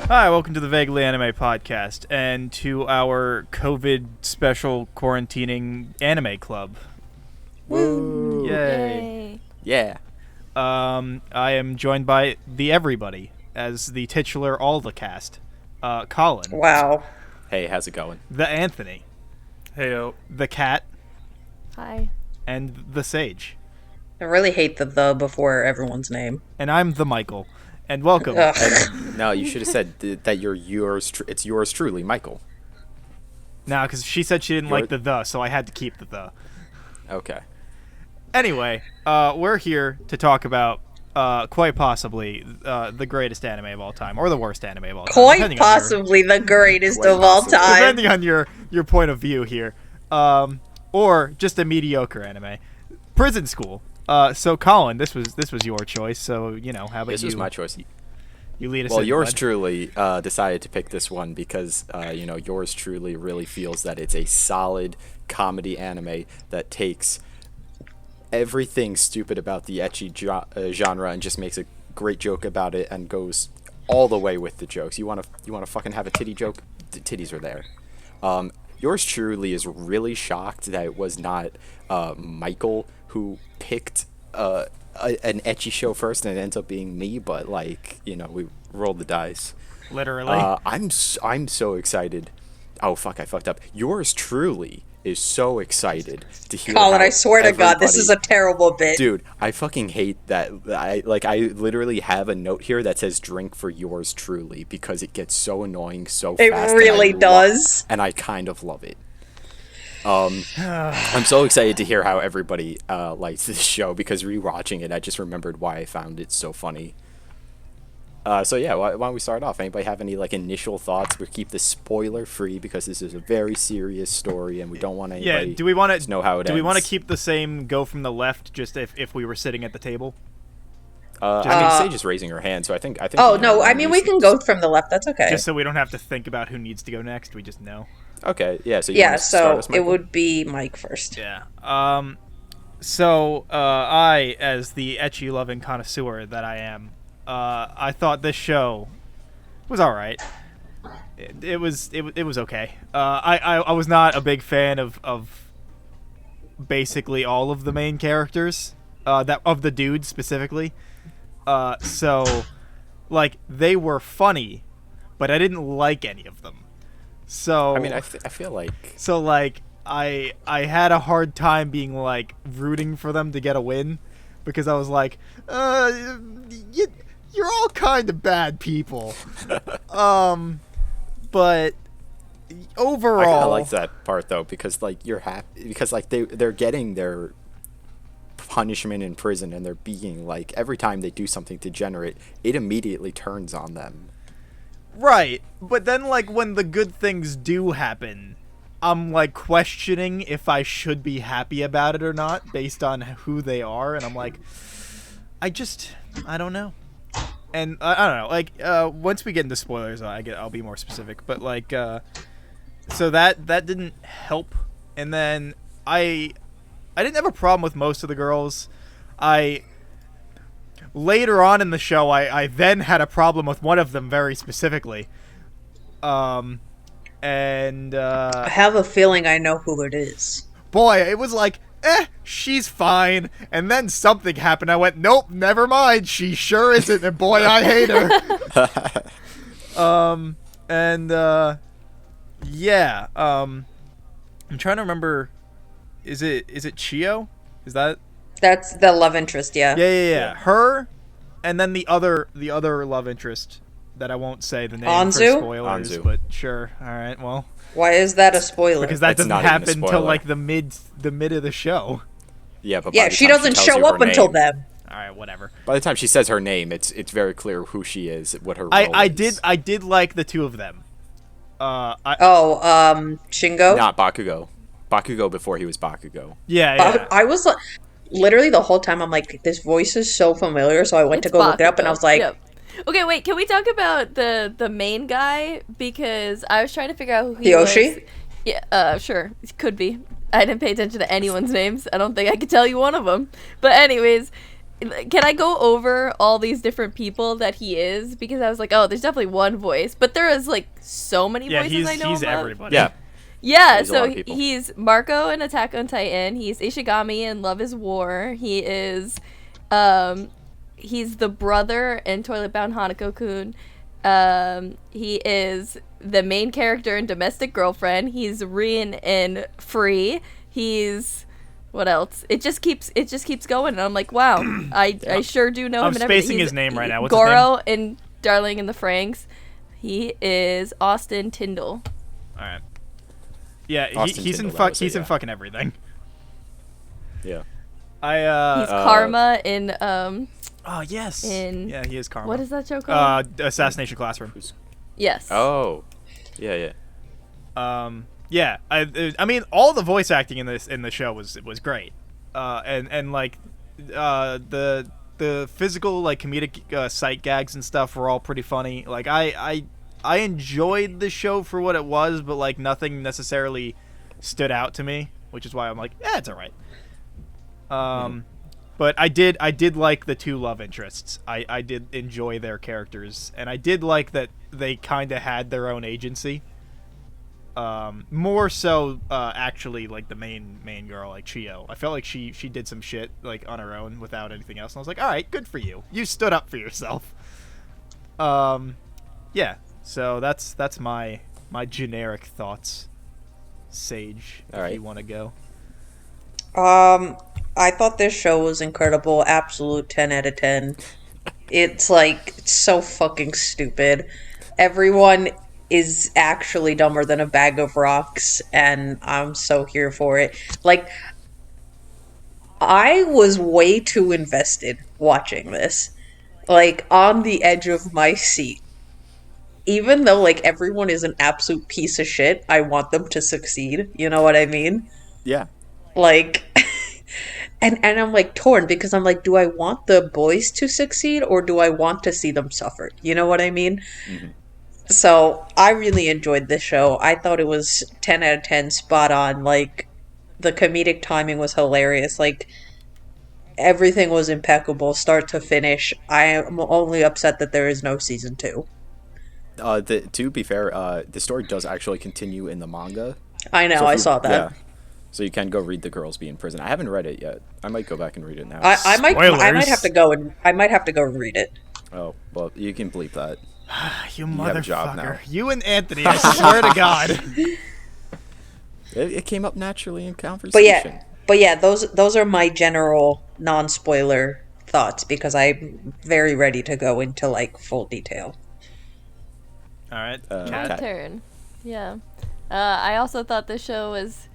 Hi, welcome to the Vaguely Anime Podcast and to our COVID special quarantining anime club. Woo! Yay! Yeah. I am joined by the everybody as the titular all the cast. Colin. Wow. Hey, how's it going? The Anthony. Heyo. The Cat. Hi. And the Sage. I really hate the before everyone's name. And I'm the Michael. And welcome. No, you should have said that you're yours. It's yours truly, Michael. No, because she said she didn't like the, so I had to keep the. Okay. Anyway, we're here to talk about quite possibly the greatest anime of all time, or the worst anime of all time. Quite possibly the greatest of all time. Depending on your point of view here. Or just a mediocre anime. Prison School. So Colin, this was your choice. So how about this was my choice. You lead us. Well, yours truly decided to pick this one because yours truly really feels that it's a solid comedy anime that takes everything stupid about the ecchi genre and just makes a great joke about it and goes all the way with the jokes. You want to fucking have a titty joke? The titties are there. Yours truly is really shocked that it was not Michael who picked an ecchi show first, and it ends up being me. But we rolled the dice. Literally. I'm so excited. Oh fuck! I fucked up. Yours truly is so excited to hear. Colin, I swear to God, this is a terrible bit. Dude, I fucking hate that. I literally have a note here that says "drink for yours truly" because it gets so annoying so fast. It really does, and I kind of love it. I'm so excited to hear how everybody likes this show because rewatching it, I just remembered why I found it so funny. So yeah, why don't we start off? Anybody have any initial thoughts? We keep this spoiler free because this is a very serious story, and we don't want anybody do we want to know how it ends. Do we want to keep the same go from the left, just if we were sitting at the table? Sage is raising her hand, so I think. Oh no, I mean we can go from the left. That's okay. Just so we don't have to think about who needs to go next. We just know. Okay, yeah. So so it would be Mike first. Yeah. So I, as the ecchi loving connoisseur that I am, I thought this show was all right. It was okay. I was not a big fan of basically all of the main characters, that of the dudes specifically. So they were funny, but I didn't like any of them. So I mean, I feel like I had a hard time being rooting for them to get a win because I was like, you're all kind of bad people. But overall, I kind of like that part though because you're happy because they're getting their punishment in prison and they're being every time they do something degenerate, it immediately turns on them. Right, but then when the good things do happen, I'm questioning if I should be happy about it or not based on who they are, and I'm like, I don't know. And I don't know, once we get into spoilers, I'll be more specific, but so that didn't help, and then I didn't have a problem with most of the girls. Later on in the show, I then had a problem with one of them very specifically. I have a feeling I know who it is. Boy, it was she's fine. And then something happened. I went, nope, never mind. She sure isn't. And boy, I hate her. Yeah. I'm trying to remember. Is it Chio? Is that? That's the love interest, yeah. Yeah. Her, and then the other love interest that I won't say the name Anzu? for spoilers, Anzu. but sure. All right, well. Why is that a spoiler? Because that doesn't not even a happen until spoiler. the mid of the show. Yeah, but she doesn't show up until then. All right, whatever. By the time she says her name, it's very clear who she is, what her role is. I did like the two of them. Shingo? Not Bakugo. Bakugo before he was Bakugo. Yeah. I was literally the whole time I'm like, this voice is so familiar, so I went to go look it up and I was like... Yep. Okay, wait, can we talk about the main guy? Because I was trying to figure out who he was. Hiyoshi? Yeah, sure. Could be. I didn't pay attention to anyone's names. I don't think I could tell you one of them. But anyways, can I go over all these different people that he is? Because I was like, oh, there's definitely one voice, but there is like so many voices I know he's about. everybody. Yeah. Yeah, He's a lot so of people. he's Marco in Attack on Titan. He's Ishigami in Love is War. He is, he's the brother in Toilet Bound Hanako-kun. He is the main character in Domestic Girlfriend. He's Rin in Free. He's what else? It just keeps going, and I'm like, wow, I sure do know him. I'm and everything. spacing his name right now. What's Goro his in Darling in the Franxx. He is Austin Tyndall. All right. Yeah, Austin he's in Tyndall, that was he's it, in yeah. fucking everything. Yeah. He's Karma in Oh yes. in he is Karma. what is that show called? Assassination Classroom. Yes. Oh. Yeah. Yeah. I mean, all the voice acting in the show was great. And like, the physical like comedic sight gags and stuff were all pretty funny. Like I enjoyed the show for what it was, but like nothing necessarily stood out to me, which is why I'm like, yeah, it's all right. But I did like the two love interests. I did enjoy their characters, and I did like that they kind of had their own agency. More so, actually, like the main girl, like Chio. I felt like she did some shit like on her own without anything else, and I was like, all right, good for you. You stood up for yourself. Yeah. So that's my generic thoughts. Sage, All if right. you want to go. I thought this show was incredible. Absolute 10 out of 10. It's like it's so fucking stupid. Everyone is actually dumber than a bag of rocks, and I'm so here for it. Like, I was way too invested watching this. Like, on the edge of my seat. Even though, like, everyone is an absolute piece of shit, I want them to succeed. You know what I mean? Yeah. Like, and I'm like torn because I'm like, do I want the boys to succeed or do I want to see them suffer? You know what I mean? Mm-hmm. So I really enjoyed this show. I thought it was 10 out of 10, spot on. Like, the comedic timing was hilarious. Like, everything was impeccable, start to finish. I am only upset that there is no season 2. To be fair, the story does actually continue in the manga. I know, So if I you- saw that. Yeah. So you can go read The Girls Be in Prison. I haven't read it yet. I might go back and read it now. I might Spoilers. have to go and read it. Oh, well, you can bleep that. You have a job now. motherfucker. You and Anthony, I swear to God. It came up naturally in conversation. But yeah, those are my general non-spoiler thoughts because I'm very ready to go into like full detail. All right. My Kat. turn. Yeah. I also thought this show was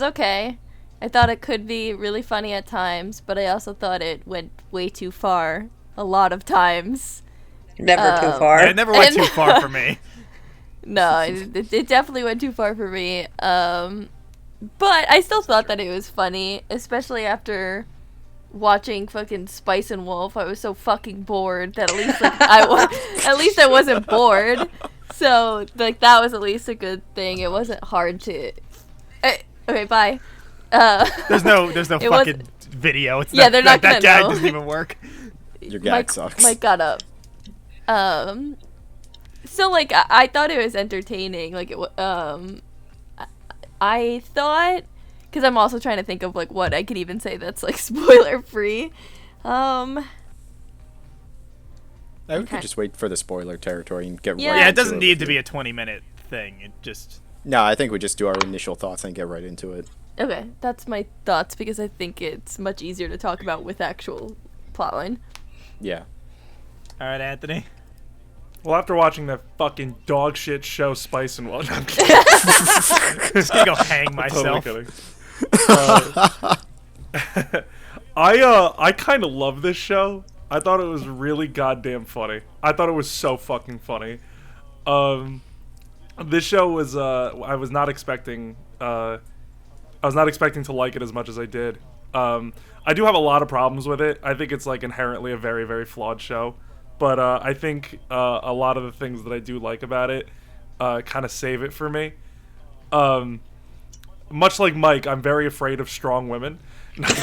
okay. I thought it could be really funny at times, but I also thought it went way too far a lot of times. Never too far. It never went And- too far for me. No, it definitely went too far for me. But I still thought that it was funny, especially after watching fucking Spice and Wolf. I was so fucking bored that at least like at least I wasn't bored. So like that was at least a good thing. It wasn't hard to. Okay, bye. There's no It fucking wasn't- video. It's Yeah, they're not that gonna gag know. doesn't even work. Your gag sucks. Mike got up. So like I thought it was entertaining. Like I thought, because I'm also trying to think of like what I could even say that's like spoiler free. We could just wait for the spoiler territory and get Yeah. right Yeah, it into doesn't need to with be you. a 20-minute thing. It just No, I think we just do our initial thoughts and get right into it. Okay, that's my thoughts because I think it's much easier to talk about with actual plotline. Yeah. all right, Anthony. Well, after watching that fucking dog shit show, Spice and Wolf, I'm Just gonna go hang myself. totally kidding. I kind of love this show. I thought it was really goddamn funny. I thought it was so fucking funny. This show was I was not expecting to like it as much as I did. I do have a lot of problems with it. I think it's like inherently a very, very flawed show. But I think a lot of the things that I do like about it kind of save it for me. Much like Mike, I'm very afraid of strong women. No, I'm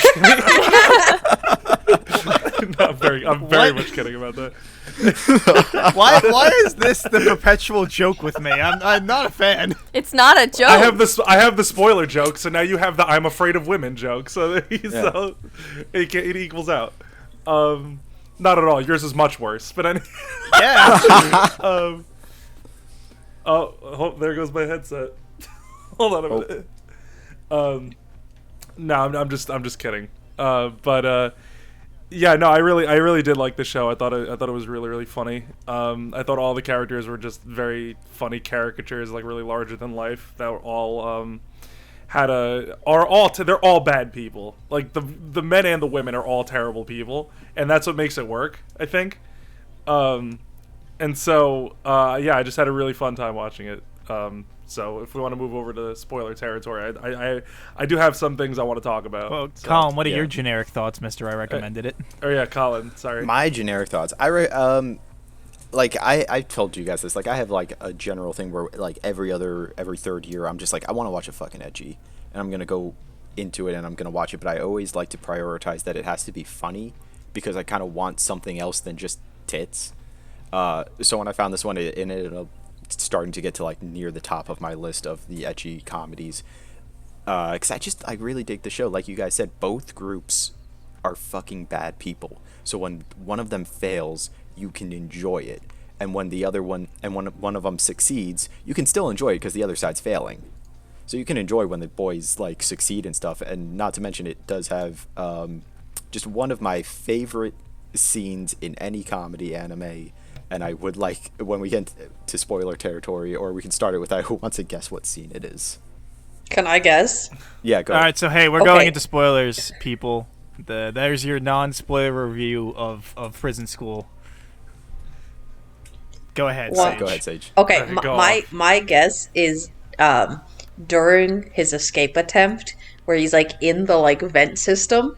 kidding. very What? much kidding about that. Why is this the perpetual joke with me? I'm not a fan. It's not a joke. I have the spoiler joke, so now you have the I'm afraid of women joke. So, so it equals out. Not at all. Yours is much worse. But Yeah. oh, there goes my headset. Hold on a minute. No, I'm just kidding. Yeah, no, I really did like the show. I thought it was really, really funny. I thought all the characters were just very funny caricatures, like really larger than life. That were all they're all bad people. Like the men and the women are all terrible people, and that's what makes it work, I think. And so yeah, I just had a really fun time watching it. So if we want to move over to spoiler territory, I do have some things I want to talk about. Well, so. Colin, what are your generic thoughts, Mister? I recommended it. Oh yeah, Colin. Sorry. My generic thoughts. Like I told you guys this. Like I have like a general thing where like every third year I'm just like I want to watch a fucking ecchi, and I'm gonna go into it and I'm gonna watch it. But I always like to prioritize that it has to be funny because I kind of want something else than just tits. So when I found this one, it ended up starting to get to like near the top of my list of the ecchi comedies. Because I really dig the show. Like you guys said, both groups are fucking bad people. So when one of them fails, you can enjoy it, and when the other one one of them succeeds, you can still enjoy it because the other side's failing. So you can enjoy when the boys like succeed and stuff. And not to mention, it does have just one of my favorite scenes in any comedy anime. And I would like, when we get to spoiler territory, or we can start it with, who wants to guess what scene it is? Can I guess? Yeah, go All ahead. right, so hey, we're Okay. going into spoilers, people. There's your non-spoiler review of Prison School. Go ahead, Well, Sage. Go ahead, Sage. Okay, Okay, go my guess is during his escape attempt, where he's like in the like vent system,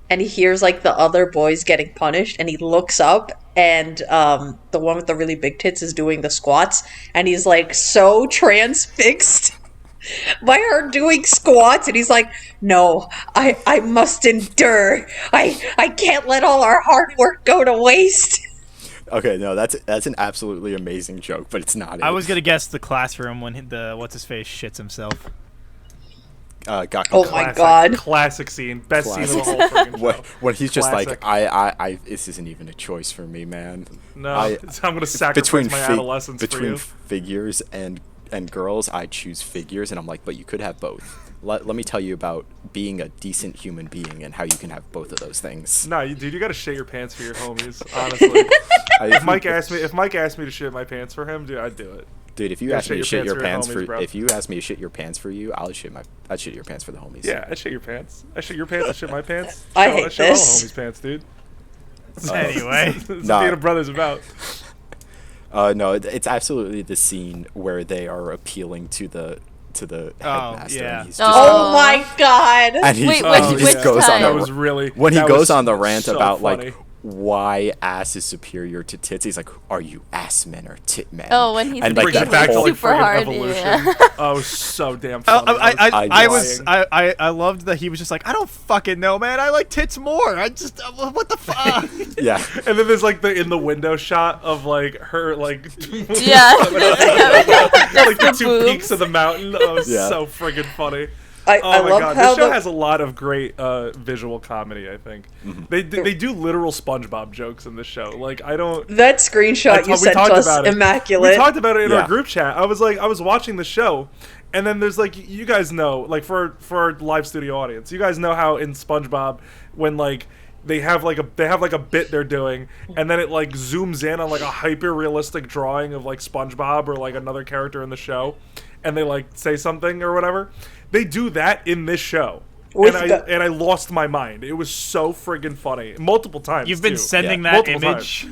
and he hears like the other boys getting punished, and he looks up, and the one with the really big tits is doing the squats, and he's like so transfixed by her doing squats, and he's like, no, I must endure. I can't let all our hard work go to waste. Okay, no, that's an absolutely amazing joke, but it's not. I was gonna guess the classroom when the what's his face shits himself. Gaku. Oh my God. Classic scene. Best scene of the Classic. whole freaking show. When he's just Classic. like, I this isn't even a choice for me, man. No, I- I'm gonna sacrifice my adolescence for between you. figures and girls, I choose figures, and I'm like, but you could have both. Let me tell you about being a decent human being and how you can have both of those things. No, dude, you gotta shit your pants for your homies. Honestly, if Mike asked me to shit my pants for him, dude, I'd do it. Dude, if you Yeah, ask me to shit your pants homies, bro. if you ask me to shit your pants for you, I'd shit your pants for the homies. Yeah, I shit your pants. I shit your pants. I shit my pants. I Shit hate shit all the this. homies' pants, dude. Anyway, That's what Nah. being a brother's about. No, it's absolutely the scene where they are appealing to the headmaster. yeah. And he's just, Oh my God. and he, Wait, and he which- just which goes on time? the That was really when he that goes was on the rant so about funny. like why ass is superior to tits. He's like, are you ass men or tit men? Oh, when he's and like, like brings that it back to whole, like Super friggin' hard, evolution. yeah. Oh, so damn funny. I loved that he was just like, I don't fucking know, man. I like tits more. I just what the fuck. yeah. And then there's like the in the window shot of like her like Yeah. like the the two boobs. peaks of the mountain. Oh, it's Yeah. so friggin' funny. I Oh my love god, how this show the has a lot of great visual comedy. I think they do literal SpongeBob jokes in this show. Like I don't. that screenshot you we sent talked us about it. immaculate. We talked about it in Yeah. our group chat. I was watching the show, and then there's like you guys know, like for our live studio audience, you guys know how in SpongeBob when like they have like a bit they're doing, and then it like zooms in on like a hyper realistic drawing of like SpongeBob or like another character in the show, and they like say something or whatever. They do that in this show. With And I lost my mind. It was so friggin' funny multiple times. You've been too. sending Yeah. that Multiple image.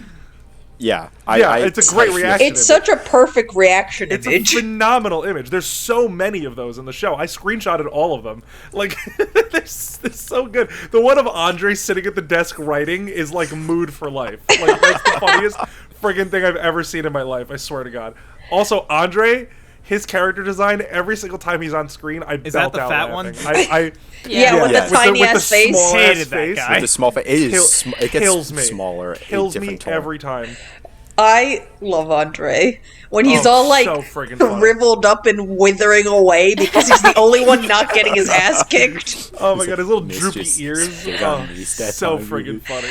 Yeah. It's a great I feel- reaction. It's such a perfect reaction It's image. a phenomenal image. There's so many of those in the show. I screenshotted all of them. Like, they're so good. The one of Andre sitting at the desk writing is like mood for life. Like, that's the funniest friggin' thing I've ever seen in my life. I swear to God. Also, Andre, his character design, every single time he's on screen, I Is that belt the out fat laughing. one? Yeah, with Yes. the tiny with the ass face. small ass Hated that face. guy. With the small face, it Kills gets me. smaller. Kills a me different tone. every time. I love Andre when he's Oh, all like so friggin' funny. shriveled up and withering away because he's the only one not getting his ass kicked. Oh my god, his little Miss droopy just ears. stood Oh, on me that so time, friggin' really. funny.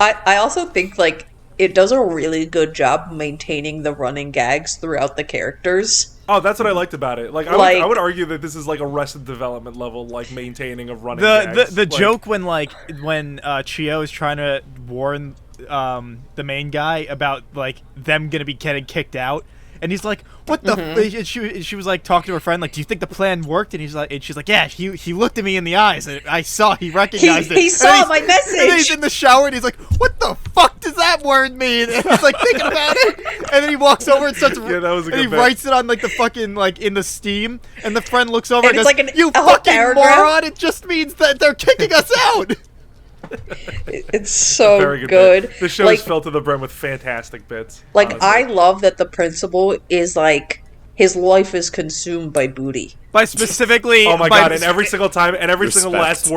I also think like it does a really good job maintaining the running gags throughout the characters. Oh, that's what I liked about it. Like, I Like- would argue that this is like Arrested Development level, like maintaining of running The gags. the Like, joke when Chio is trying to warn the main guy about like them gonna be getting kicked out, and he's like, "What the?" And she was like talking to her friend, like, "Do you think the plan worked?" And she's like, "Yeah." He looked at me in the eyes, and I saw he recognized it. He And saw he's- my And then he's message. in the shower, and he's like, "What the fuck does that word mean?" And he's like thinking about it, and then he walks over and starts. Yeah, that was a and he good bit. writes it on like the fucking like in the steam, and the friend looks over And and, it's goes, like "You a whole fucking paragraph. moron! It just means that they're kicking us out." It's so very good. good. Bit. The show like, is filled to the brim with fantastic bits. like honestly. I love that the principal is like his life is consumed by booty. By specifically, Oh my by god! And every single time, and every single Respect.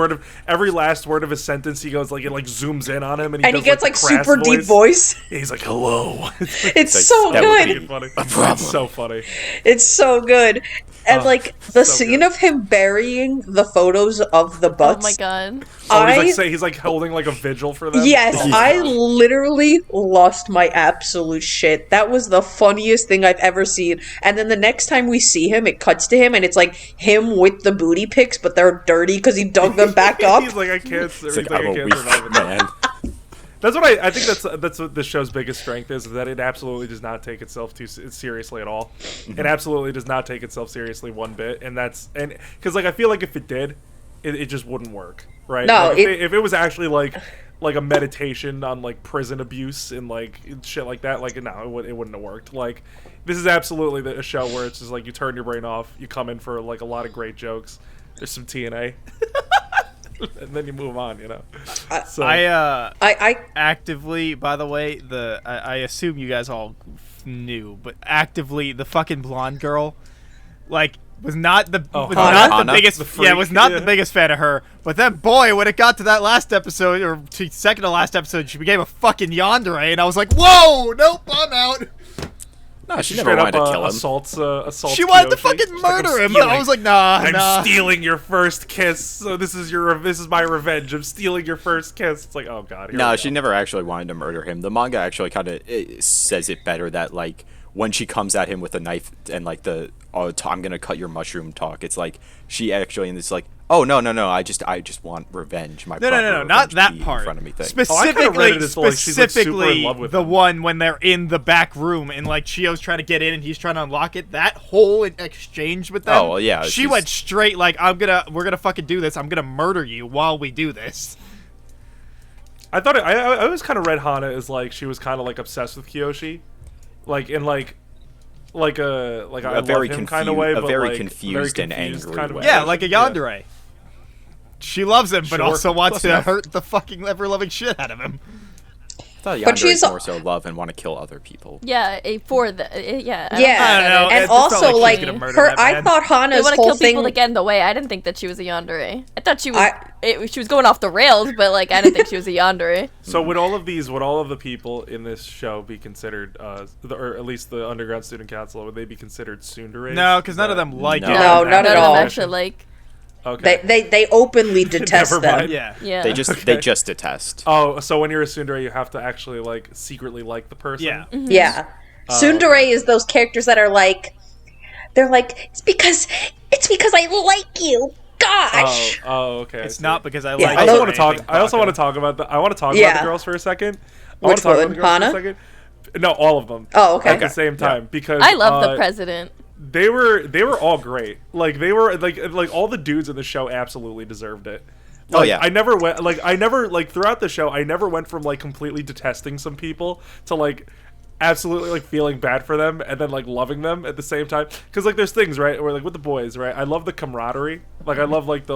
last word of his sentence, he goes like it like zooms in on him, and And he does, gets the like crass super deep voice. Yeah, he's like, "Hello." It's like, so that would good. be- funny. problem. It's so funny. It's so good. And like the so scene good. of him burying the photos of the Oh butts. my god. Oh, I he's like holding like a vigil for them. Yes, Oh my I God. literally lost my absolute shit. That was the funniest thing I've ever seen. And then the next time we see him, it cuts to him and it's like him with the booty pics, but they're dirty because he dug them back up. He's like, I can't. It's He's like, like, I'm I a can't weak survive it. man. That's what I think. That's what the show's biggest strength is that it absolutely does not take itself too seriously at all. It absolutely does not take itself seriously one bit, and because like I feel like if it did, it just wouldn't work, right? No, like, if it was actually like a meditation on like prison abuse and like shit like that, like no, it wouldn't have worked. Like this is absolutely a show where it's just like you turn your brain off, you come in for like a lot of great jokes. There's some TNA. And then you move on, you know. So, I actively, by the way, I assume you guys all knew, but actively the fucking blonde girl, like, was not the Hannah? biggest. The freak? Was not Yeah. the biggest fan of her. But then, boy, when it got to that last episode or second to last episode, she became a fucking yandere, and I was like, whoa, nope, I'm out. No, she never straight wanted up to kill him. assaults She wanted to Kiyoshi. fucking She's like, murder "I'm him. And I stealing- was like, nah, I'm nah. stealing your first kiss. So this is my revenge. I'm stealing your first kiss. It's like, oh god. Here No, we she go. never actually wanted to murder him. The manga actually kind of says it better that like when she comes at him with a knife and like I'm gonna cut your mushroom talk. It's like she actually and it's like, oh no, I just want revenge. My No, proper not revenge that be part. In front of me thing. I kinda read it as, like, she's, like, super in love with the him. one when they're in the back room and like Chio's trying to get in and he's trying to unlock it. That whole exchange with them. Oh, well, yeah, She she's- went straight like we're gonna fucking do this. I'm gonna murder you while we do this. I thought I always kind of read Hana as like she was kind of like obsessed with Kiyoshi, like in like a I very love him kind of way, a but very like, confused and angry kind of way. Yeah, like a yandere. She loves him, but Sure. also wants Close to enough. hurt the fucking ever-loving shit out of him. I thought But Yandere she's- is more so love and want to kill other people. Yeah, for the yeah. Yeah. I don't know. And it felt also, she was like, gonna murder her, that I man. thought They Hana's want to whole kill people thing. to get in the way. I didn't think that she was a yandere. I thought she was. I- She was going off the rails, but like I didn't think she was a yandere. So would all of the people in this show be considered, or at least the underground student council, would they be considered tsundere? No, because none of them like No. it. No, not None at of all. them actually like. Okay. They openly detest Never them. mind. Yeah. Yeah. They just detest. Oh, so when you're a tsundere, you have to actually like secretly like the person. Yeah. Yeah. Tsundere is those characters that are like, they're like, it's because I like you. Gosh. Oh, okay. It's not because I Yeah, like. I those- also it want or to talk. anything, I also Baka. want to talk about the. I want to talk about Yeah. the girls for a second. I want Which to talk about one? the girls Hana? for a second. No, all of them. Oh, okay. At the same time, because I love the president. They were all great. Like they were like all the dudes in the show absolutely deserved it. Oh, Like, yeah. I never went throughout the show. I never went from like completely detesting some people to like absolutely like feeling bad for them and then like loving them at the same time, because like there's things, right, where like with the boys, right, I love the camaraderie, like I love like the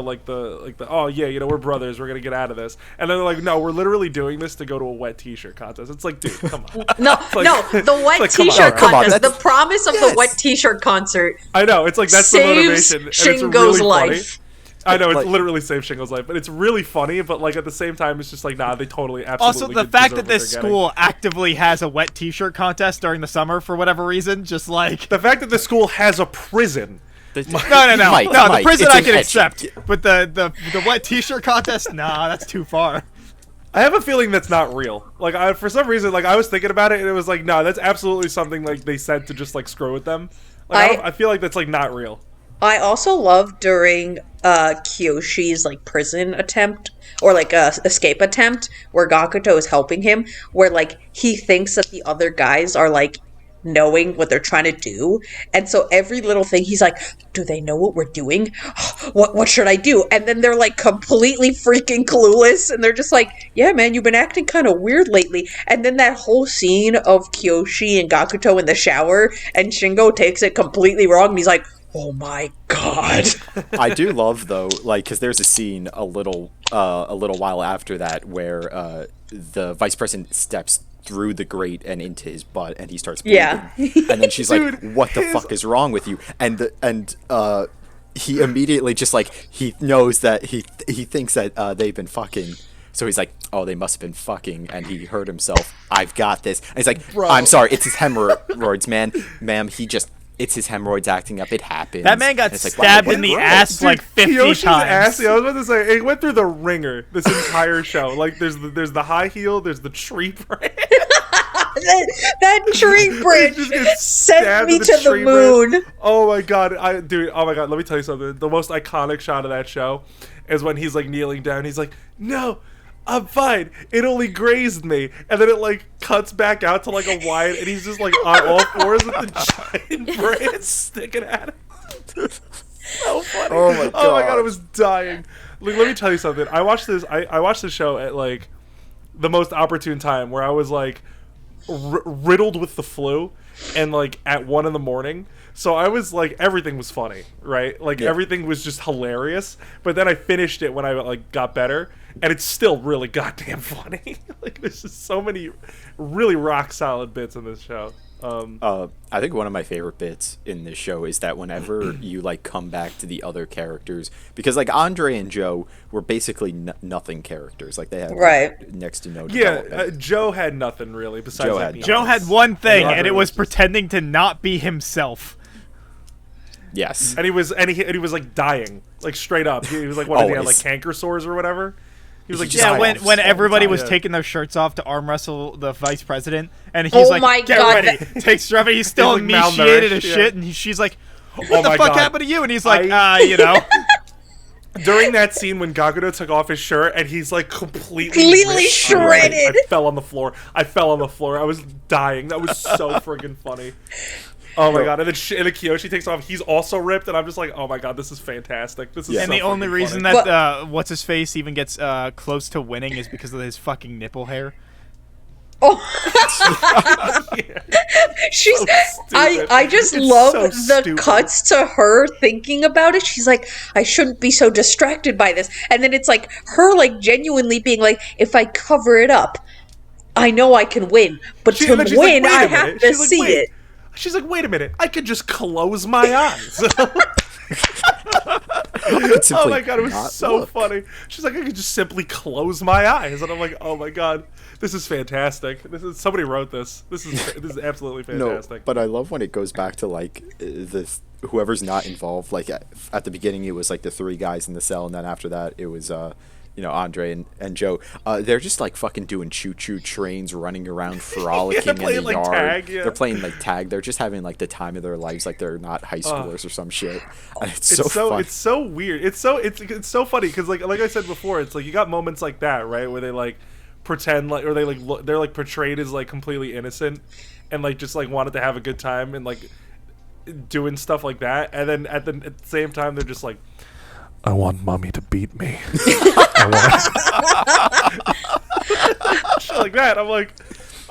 oh yeah, you know, we're brothers, we're gonna get out of this, and then they're like, no, we're literally doing this to go to a wet t-shirt contest. It's like, dude, come on. No, like, no, the wet like, come on, t-shirt bro. Come on, contest. The that's- promise of the yes. wet t-shirt concert I know, it's like that's the saves motivation, and it's Shingo's really life. funny. I know, it's Like- literally saved Shingo's life, but it's really funny, but like at the same time it's just like, nah, they totally absolutely Also, the could fact deserve that what this they're getting. school actively has a wet T-shirt contest during the summer for whatever reason, just like The fact that the school has a prison. no, the Mike, prison it's I an can etching. accept, but the wet T-shirt contest, nah, that's too far. I have a feeling that's not real. Like, for some reason, like I was thinking about it, and it was like, no, that's absolutely something like they said to just like screw with them. Like, I feel like that's like not real. I also love during Kyoshi's like prison attempt or like escape attempt where Gakuto is helping him, where like he thinks that the other guys are like knowing what they're trying to do, and so every little thing he's like, do they know what we're doing? What should I do? And then they're like completely freaking clueless, and they're just like, yeah man, you've been acting kind of weird lately. And then that whole scene of Kyoshi and Gakuto in the shower, and Shingo takes it completely wrong, and he's like, oh my god. I do love though, like, because there's a scene a little while after that where the vice president steps through the grate and into his butt, and he starts bleeding. Yeah. And then she's Dude, like, "What the fuck is wrong with you?" And he immediately just like he knows that he thinks that they've been fucking. So he's like, "Oh, they must have been fucking," and he hurt himself. I've got this. And he's like, Bro. "I'm sorry, it's his hemorrhoids, ma'am. It's his hemorrhoids acting up. It happens." That man got And it's like, wow, stabbed what in the gross. ass like 50 Kyoshi's times. ass, yeah, I was about to say, it went through the ringer this entire show. Like, there's the high heel, there's the tree branch. that tree branch He just gets sent stabbed me in the to the tree branch. moon. Oh my god, oh my god, let me tell you something. The most iconic shot of that show is when he's like kneeling down. He's like, "No, I'm fine. It only grazed me." And then it like cuts back out to like a wide, and he's just like on all fours with the giant branch sticking at him. So funny. Oh my Oh my god, I God. was dying. Like, let me tell you something. I watched this show at like the most opportune time where I was like riddled with the flu and like at 1 a.m. So I was like, everything was funny, right? Like Yeah. everything was just hilarious. But then I finished it when I like got better, and it's still really goddamn funny. Like there's just so many really rock solid bits in this show. I think one of my favorite bits in this show is that whenever you like come back to the other characters, because like Andre and Joe were basically nothing characters, like they had Right. next to no Yeah, development. Joe had nothing really besides Joe like, had being Joe nothing. had one thing, Yeah. and it was pretending to not be himself. Yes. and he was like dying, like straight up. He was like, what did he have, like Always. canker sores or whatever? He was like, just Yeah, Just when off when all the everybody time. was Yeah. taking their shirts off to arm wrestle the vice president, and he's Oh like, my "Get God, ready!" Takes forever. He's still He's, like, emaciated malnourished, as yeah. shit, and she's like, "What Oh the my fuck God. happened to you?" And he's like, I- you know." during that scene when Gakuto took off his shirt and he's like completely Completely ripped, shredded. I fell on the floor. I was dying. That was so friggin' funny. Oh my god! And then Kiyoshi takes off. He's also ripped, and I'm just like, oh my god, this is fantastic. This is Yeah. And so the only friggin' reason funny. that what's his face even gets close to winning is because of his fucking nipple hair. Oh, she's. So I stupid. just It's love so the stupid. cuts to her thinking about it. She's like, I shouldn't be so distracted by this. And then it's like her like genuinely being like, if I cover it up, I know I can win. But She- to and then she's like, win, "Wait a I have minute." to She's like, see "Wait." it. She's like, wait a minute, I could just close my eyes. It's Oh simply my god, it was not so look. funny. She's like, I could just simply close my eyes, and I'm like, oh my god, this is fantastic. Somebody wrote this. This is absolutely No, fantastic. but I love when it goes back to like this whoever's not involved. Like at the beginning, it was like the 3 guys in the cell, and then after that, it was Andre and Joe. They're just like fucking doing choo-choo trains, running around, frolicking in the playing, like, yard. tag, yeah. They're playing like tag. They're just having like the time of their lives, like they're not high schoolers or some shit. And it's so fun. It's so weird. It's so funny because like I said before, it's like you got moments like that, right, where they like pretend like, or they like they're like portrayed as like completely innocent and like just like wanted to have a good time and like doing stuff like that, and then at the same time they're just like, I want mommy to beat me. Shit like that. I'm like,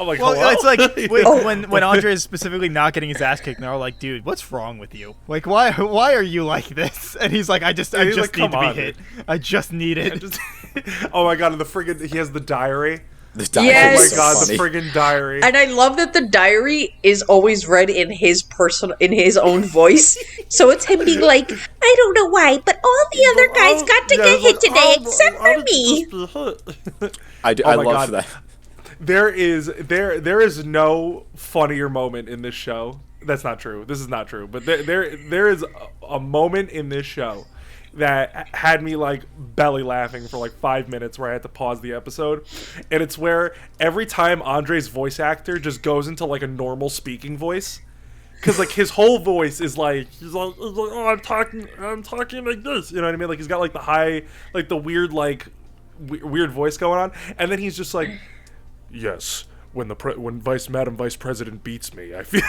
I'm like, Well, hello? it's like Oh. when Andre is specifically not getting his ass kicked, and they're all like, "Dude, what's wrong with you? Like, why are you like this?" And he's like, "I just he's need like, to "Come be on, hit. I just need it." Oh my god, and the friggin' he has the diary. The diary Yes. Oh is my so god, the funny. friggin' diary. And I love that the diary is always read in his own voice. So it's him being like, I don't know why, but all the other guys got to get hit today except for me. I my love God. that. There is no funnier moment in this show. That's not true. This is not true. But there is a moment in this show that had me like belly laughing for like 5 minutes, where I had to pause the episode. And it's where every time Andre's voice actor just goes into like a normal speaking voice, because like his whole voice is like he's like oh, I'm talking like this, you know what I mean? Like he's got like the high, like the weird like weird voice going on, and then he's just like, yes, when Madam Vice President beats me, I feel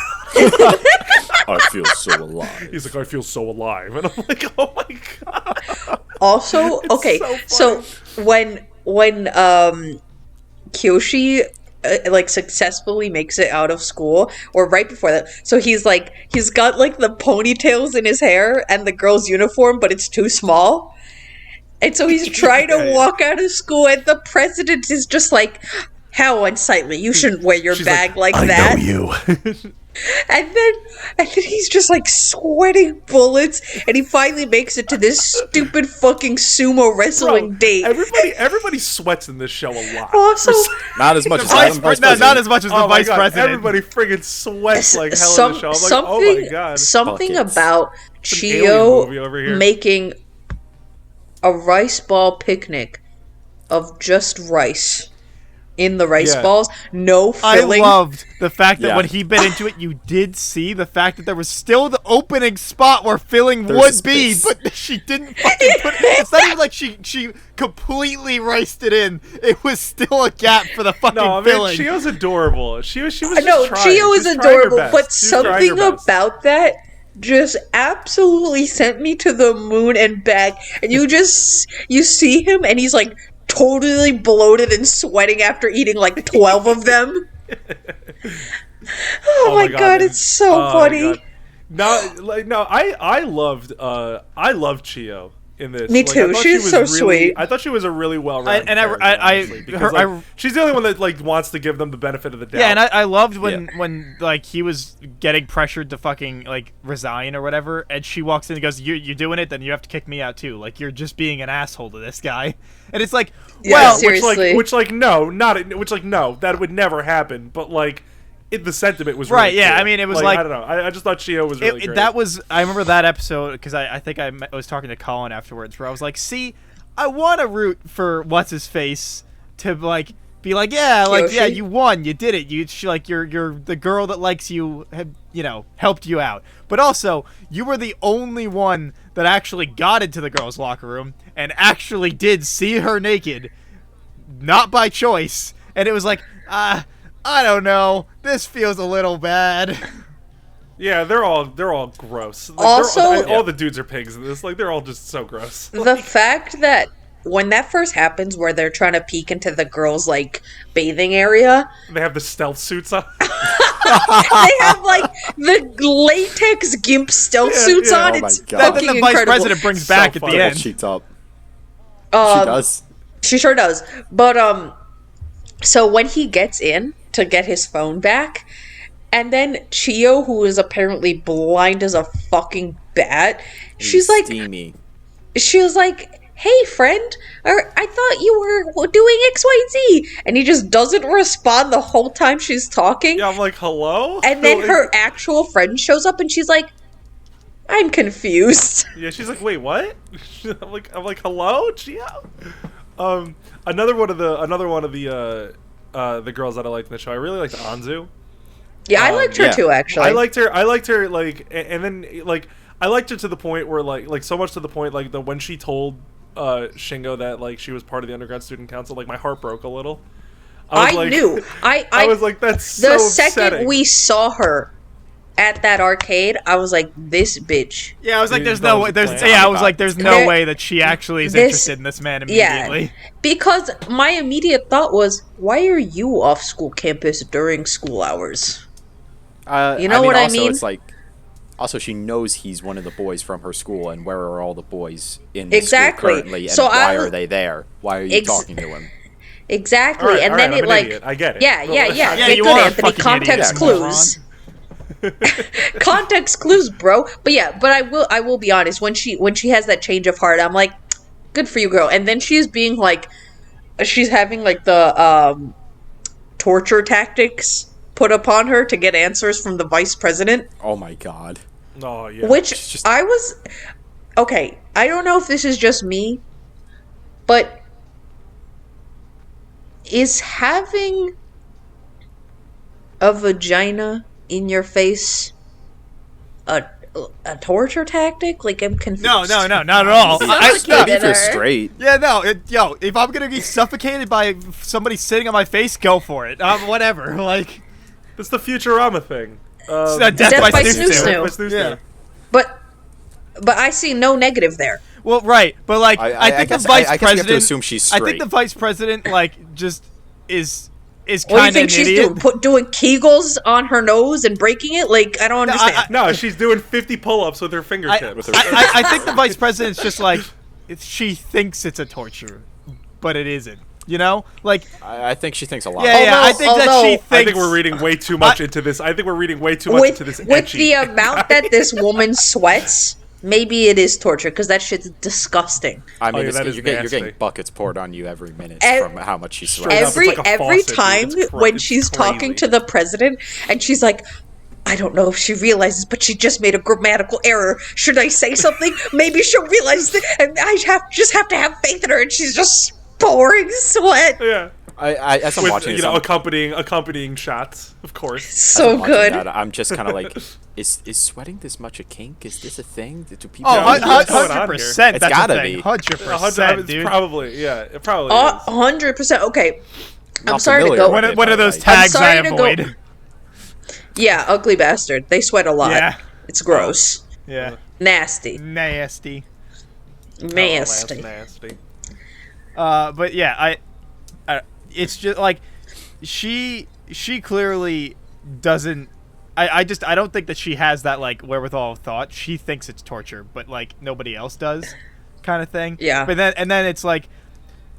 I feel so alive. he's like, I feel so alive, and I'm like, oh my god. Also, okay, so so when Kyoshi like successfully makes it out of school, or right before that, so he's got like the ponytails in his hair and the girl's uniform, but it's too small. And so he's trying to walk out of school, and the president is just like, how unsightly, you shouldn't wear your She's bag like I that. know you. And then he's just like sweating bullets, and he finally makes it to this stupid fucking sumo wrestling date. Everybody sweats in this show a lot. Also, Not as much as Vice Madam Vice Pre- no, not President. as much as the Oh my vice god, president. everybody friggin' sweats like hell in the show. I'm like, oh my god. something Buckets. about It's an alien movie over Chio here. making a rice ball picnic of just rice in the rice Yeah. balls, no I filling. loved the fact that Yeah. when he bit into it, you did see the fact that there was still the opening spot where filling There's would a be, space. but she didn't fucking put it. It's not even like she completely riced it in. It was still a gap for the fucking No, I mean, filling. Chio's adorable. She was just No, trying. Chio is She's trying her adorable, best. but She's trying her something best. about that just absolutely sent me to the moon and back. And you see him, and he's like totally bloated and sweating after eating like 12 of them. Oh my god, it's so Oh my funny. God. I loved Chio in this. Me I too. thought She's she was so really, sweet. I thought she was a really well-rounded And I- character, I- honestly, because her- like, I- she's the only one that like wants to give them the benefit of the doubt. Yeah, and I loved when Yeah. when like he was getting pressured to fucking like resign or whatever, and she walks in and goes, "You doing it? Then you have to kick me out too. Like you're just being an asshole to this guy." And it's like, Yeah, well, seriously. which no, that would never happen. But like, the sentiment was Right, really yeah, clear. I mean, it was like- I don't know. I just thought Chio was really great. that was I remember that episode because I think I was talking to Colin afterwards where I was like, see, I want to root for what's his face to like be like, yeah, like yeah, Kyoshi? you won, you did it, you're the girl that likes you, helped you out, but also you were the only one that actually got into the girls' locker room and actually did see her naked, not by choice, and it was like, I don't know, this feels a little bad. Yeah, they're all gross. Like, Also- all the dudes are pigs in this. Like they're all just so gross. The fact that when that first happens, where they're trying to peek into the girls' like bathing area, They have the stealth suits on. they have like the latex gimp stealth Yeah, suits yeah. on. Oh my It's God. That fucking then the vice incredible. president brings So back at funny. the Double end. cheeked up. Um, She does. She sure does. But so when he gets in to get his phone back, and then Chio, who is apparently blind as a fucking bat, she's like, Steamy. she was like, "Hey, friend, or I thought you were doing X, Y, Z," and he just doesn't respond the whole time she's talking. Yeah, I'm like, hello. And then Like, her actual friend shows up, and she's like, "I'm confused." Yeah, she's like, wait, what? I'm like, hello, Chio. Another one of the girls that I liked in the show. I really liked Anzu. Yeah, I liked her yeah. too, actually. I liked her like, and then like I liked her to the point where like so much to the point like when she told Shingo that like she was part of the undergrad student council, like my heart broke a little. I was like, knew. I was like, that's the so second upsetting. we saw her at that arcade, I was like, this bitch. Yeah, I was like, You there's thought no it was way. a There's plan. yeah, I was like, there's no There- way that she actually is this- interested in this man immediately. Yeah, because my immediate thought was, why are you off school campus during school hours? You know what I also, mean? It's like, also she knows he's one of the boys from her school, and where are all the boys in the Exactly. school currently, and So why I- are they there? Why are you talking to him? Exactly, All right, and all then right, it I'm an like, idiot. I get it. yeah, Well, yeah, yeah. Yeah, Okay, you good, are a Anthony. fucking Context idiot, clues. Context clues, bro. But yeah, but I will be honest. When she has that change of heart, I'm like, good for you, girl. And then she's being like, she's having like the torture tactics put upon her to get answers from the vice president. Oh my god. Oh yeah. Which It's just- I was okay. I don't know if this is just me, but is having a vagina in your face a torture tactic? Like, I'm confused. No, not at all. Suffocated If you're her. straight, Yeah, no, if I'm gonna be suffocated by somebody sitting on my face, go for it. Whatever. Like, It's the Futurama thing. Death Death by by Snoo Snoo Snoo. Snoo. Yeah. But I see no negative there. Well, right, but like, I I think guess- the vice I guess you have to president. assume she's I think straight. the vice president, like, just is What do you kind of an think she's idiot. doing? Doing Kegels on her nose and breaking it? Like, I don't understand. No, she's doing 50 pull-ups with her fingertips. With her- I think the vice president's just like, she thinks it's a torture, but it isn't. You know, like, I think she thinks a lot. yeah, I Although- think that she although- thinks. I think we're reading way too much into this. I think we're reading way too much into this. with Ecchi. the amount that this woman sweats, maybe it is torture because that shit's disgusting. I mean, yeah, it's, that is you're getting nasty. buckets poured on you every minute Ev- from how much she Straight sweats. up. It's Every like a every faucet, dude. time when It's she's talking crazy. to the president and she's like, I don't know if she realizes, but she just made a grammatical error. Should I say something? Maybe she'll realize it, and I just have to have faith in her. And she's just pouring sweat. Yeah. As I'm With, watching you this, know, I'm- accompanying shots, of course. as So I'm watching good. that, I'm just kind of like, is sweating this much a kink? Is this a thing? Do people? Oh, Yeah, what's going on 100%. It's That's gotta a thing. be. 100%, It's dude. probably, yeah, it probably is. 100%. Okay, I'm Not sorry to familiar go. with What are those like- tags sorry I to go- avoid? Yeah, ugly bastard. They sweat a lot. Yeah. It's gross, Yeah, nasty, nasty. nasty. Oh, that's nasty. But yeah, it's just like she clearly doesn't. I don't think that she has that like wherewithal of thought. She thinks it's torture, but like nobody else does, kind of thing. Yeah. But then it's like,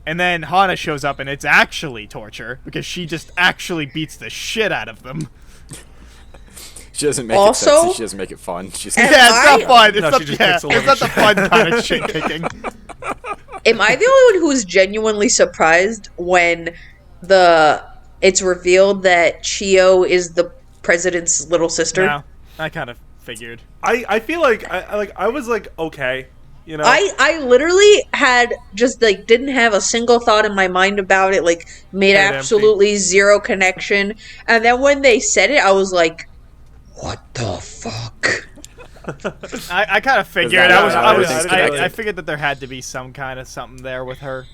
and then Hana shows up and it's actually torture because she just actually beats the shit out of them. She doesn't make Also- it sexy. She doesn't make it fun. She's And Yeah, it's not I- fun. It's No, not, she just yeah, kicks a it's lot not of the fun kind of shit kicking. Am I the only one who was genuinely surprised when it's revealed that Chio is the president's little sister? No, I kind of figured. I feel like I was like, okay, you know. I literally had just like didn't have a single thought in my mind about it, like made Head empty. absolutely zero connection. And then when they said it, I was like, what the fuck? I kind of figured. that I was. how I was. everything's I connected? figured that there had to be some kind of something there with her.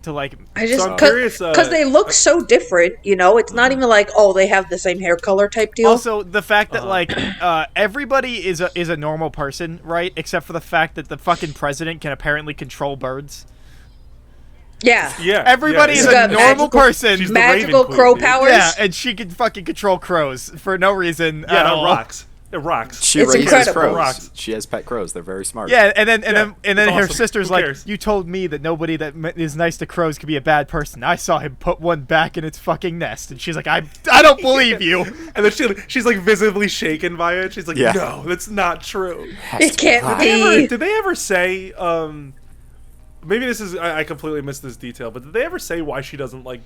To like. I just So I'm curious, because they look so different, you know. It's not even like, oh, they have the same hair color type deal. Also, the fact that like everybody is a normal person, right? Except for the fact that the fucking president can apparently control birds. yeah, yeah, Everybody yeah, is She's a got normal magical- person. She's the magical Raven Queen, crow dude. powers. Yeah, and she can fucking control crows for no reason Yeah, at it all. rocks. It rocks. She It's raises incredible. crows. Rocks. She has pet crows. They're very smart. Yeah, and then Yeah, her it's awesome. sister's Who like, cares? "You told me that nobody that is nice to crows could be a bad person. I saw him put one back in its fucking nest." And she's like, "I don't believe you." And then she's like visibly shaken by it. She's like, Yeah. no, that's not true. It can't Right. be. Did they ever say? Maybe this is I completely missed this detail, but did they ever say why she doesn't like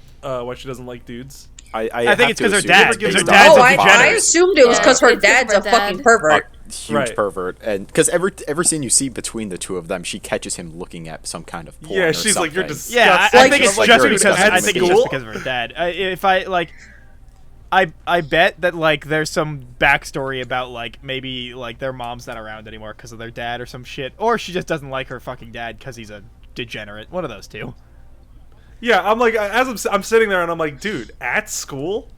dudes? I think it's 'cause her assume dad- it's 'cause based her on dad's Oh, a I degenerate. assumed it was Yeah, because her it's 'cause of dad's her a fucking dad. pervert. huge Right. pervert, and because every scene you see between the two of them, she catches him looking at some kind of porn. Yeah, or she's like, you're something. just Yeah, I Like- think it's like just you're because disgusting I think at it's just school. because of her dad. If I like, I bet that like there's some backstory about like maybe like their mom's not around anymore because of their dad or some shit, or she just doesn't like her fucking dad because he's a degenerate. One of those two. Yeah, I'm like, as I'm sitting there and I'm like, dude, at school,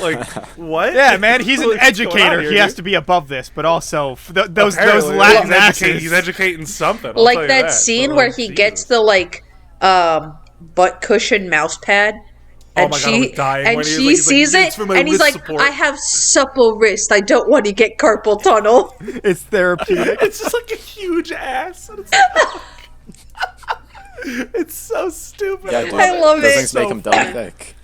Like, what? Yeah, man, he's an What's going on educator. here, He has dude? to be above this, but also those Apparently, Latin he's asses. educating something. I'll Like tell you that that scene but, where like, he Jesus. gets the butt cushion mouse pad. Oh And my God, I was dying and when she he's like, sees "Yeah, it, it's for my and he's wrist like, support." "I have supple wrist. I don't want to get carpal tunnel." It's therapeutic. It's just like a huge ass. And it's, like, it's so stupid. Yeah, dude, I love those it. things make So him dumb thick.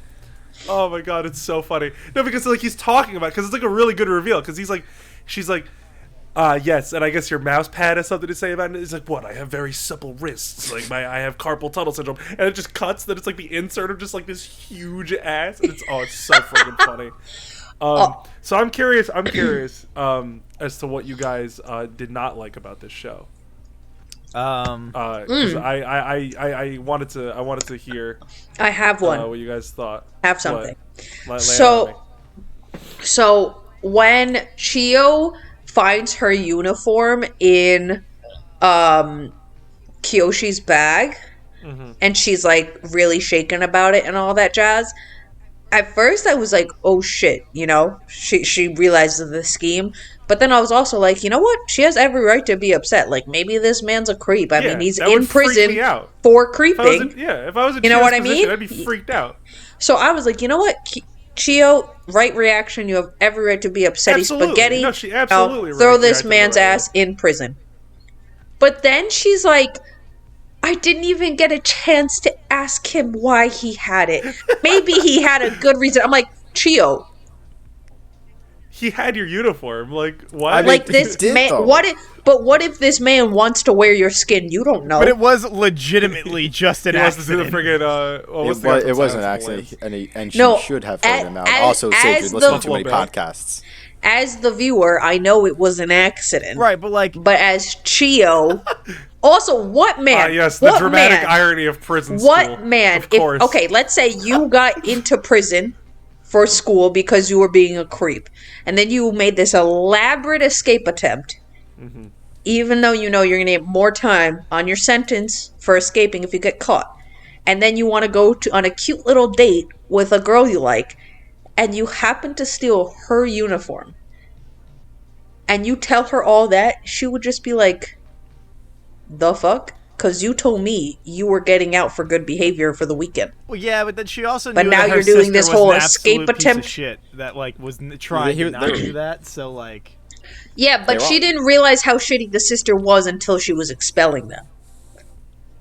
Oh my God, it's so funny. No, because like he's talking about, because it's like a really good reveal. Because he's like, she's like, yes, and I guess your mouse pad has something to say about it. He's like, what? I have very supple wrists. Like I have carpal tunnel syndrome, and it just cuts. Then it's like the insert of just like this huge ass, and it's so freaking funny. So I'm curious as to what you guys did not like about this show. 'Cause I wanted to hear I have one. what you guys thought. I have something. Lay it on me. So when Chio finds her uniform in Kyoshi's bag, and she's like really shaken about it and all that jazz. At first I was like, oh shit, she realizes the scheme. But then I was also like, you know what? She has every right to be upset. Like, maybe this man's a creep. I Yeah, mean, he's that in would freak prison me out. for creeping. If I was in You know Chio's what I position, mean? I'd be freaked out. So I was like, you know what? Chio, right reaction. You have every right to be upset. He's Absolutely. spaghetti. No, she absolutely Throw this reacted the man's right ass in prison. But then she's like, I didn't even get a chance to ask him why he had it. Maybe he had a good reason. I'm like, Chio, He had your uniform. Like, what? I mean, like he this did, man. though. What if this man wants to wear your skin? You don't know. But it was legitimately just an he wants to do the accident. friggin'. It was an accident, and she No, should have heard him out. as- Also, as Sage, you're the- listening to too many Buffalo Bill. podcasts. As the viewer, I know it was an accident. Right, but like, But as Chio, also, what man? Yes, the what dramatic man? irony of prison What school. man? Of course. Okay, let's say you got into prison for school because you were being a creep, and then you made this elaborate escape attempt. Even though you know you're gonna get more time on your sentence for escaping if you get caught, and then you want to go on a cute little date with a girl you like, and you happen to steal her uniform, and you tell her all that, she would just be like, the fuck? Because you told me you were getting out for good behavior for the weekend. well, yeah, but then she also But knew now that her you're doing sister this was whole an escape absolute piece attempt? of shit that like was trying Yeah, to not do that. So like, Yeah, but They're she all- didn't realize how shitty the sister was until she was expelling them.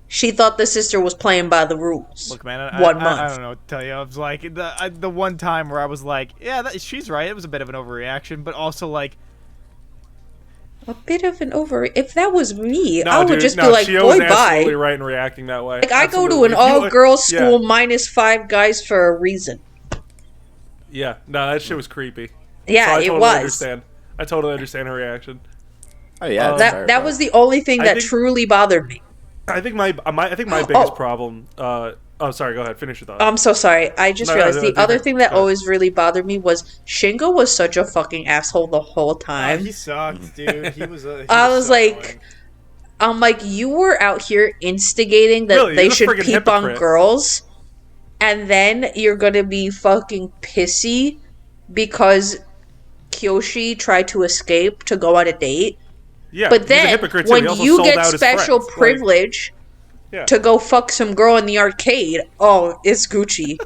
She thought the sister was playing by the rules. look, man, I 1 month. I don't know what to tell you. I was like the one time where I was like, yeah, she's right. It was a bit of an overreaction, but also like, A bit of an over. If that was me, No, I would dude, just no, be like, Chio boy, was absolutely bye. right in reacting that way. Like, I go to Absolutely. an If you- all-girls school Yeah. minus 5 guys for a reason. Yeah, no, that shit was creepy. Yeah, So I it totally was. understand. I totally understand her reaction. Oh yeah, it's That fair, was the only thing I that think- truly bothered me. I think my biggest Oh. problem. Sorry. Go ahead. Finish your thought. I'm so sorry. I just No, realized no, the no, other go thing that ahead. always really bothered me was Shingo was such a fucking asshole the whole time. he sucked, dude. He was. I was like, I'm like, you were out here instigating that Really, they you're a should friggin' peep on hypocrite. girls, and then you're gonna be fucking pissy because Kyoshi tried to escape to go on a date. yeah, But he's a then, hypocrite too. when He also you sold get out his special friends. Like, privilege yeah. to go fuck some girl in the arcade, oh, it's Gucci.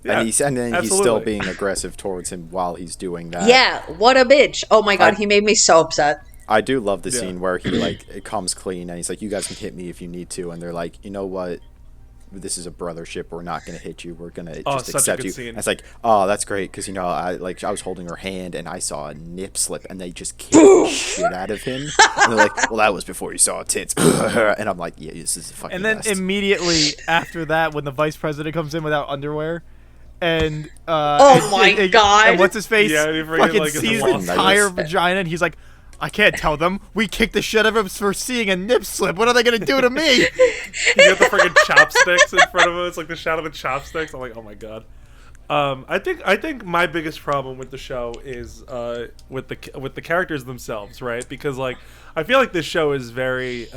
Yeah, and then he's still absolutely. being aggressive towards him while he's doing that. Yeah, what a bitch. Oh my god, I- he made me so upset. I do love the Yeah. scene where he like it comes clean and he's like, "You guys can hit me if you need to," and they're like, "You know what? This is a brothership. We're not gonna hit you. We're gonna Oh, just such a accept good you." scene. And it's like, "Oh, that's great," because I was holding her hand and I saw a nip slip, and they just kicked the shit out of him. And they're like, "Well, that was before you saw tits," and I'm like, "Yeah, this is the fucking." and then best. immediately after that, when the vice president comes in without underwear, and Oh my God. and what's his face? Yeah, he freaking, fucking like, is sees the lost. entire vagina, and he's like, I can't tell them. We kicked the shit out of him for seeing a nip slip. What are they gonna do to me? You got the freaking chopsticks in front of him. It's like the shot of the chopsticks. I'm like, oh my god. I think my biggest problem with the show is with the characters themselves, right? Because like I feel like this show is very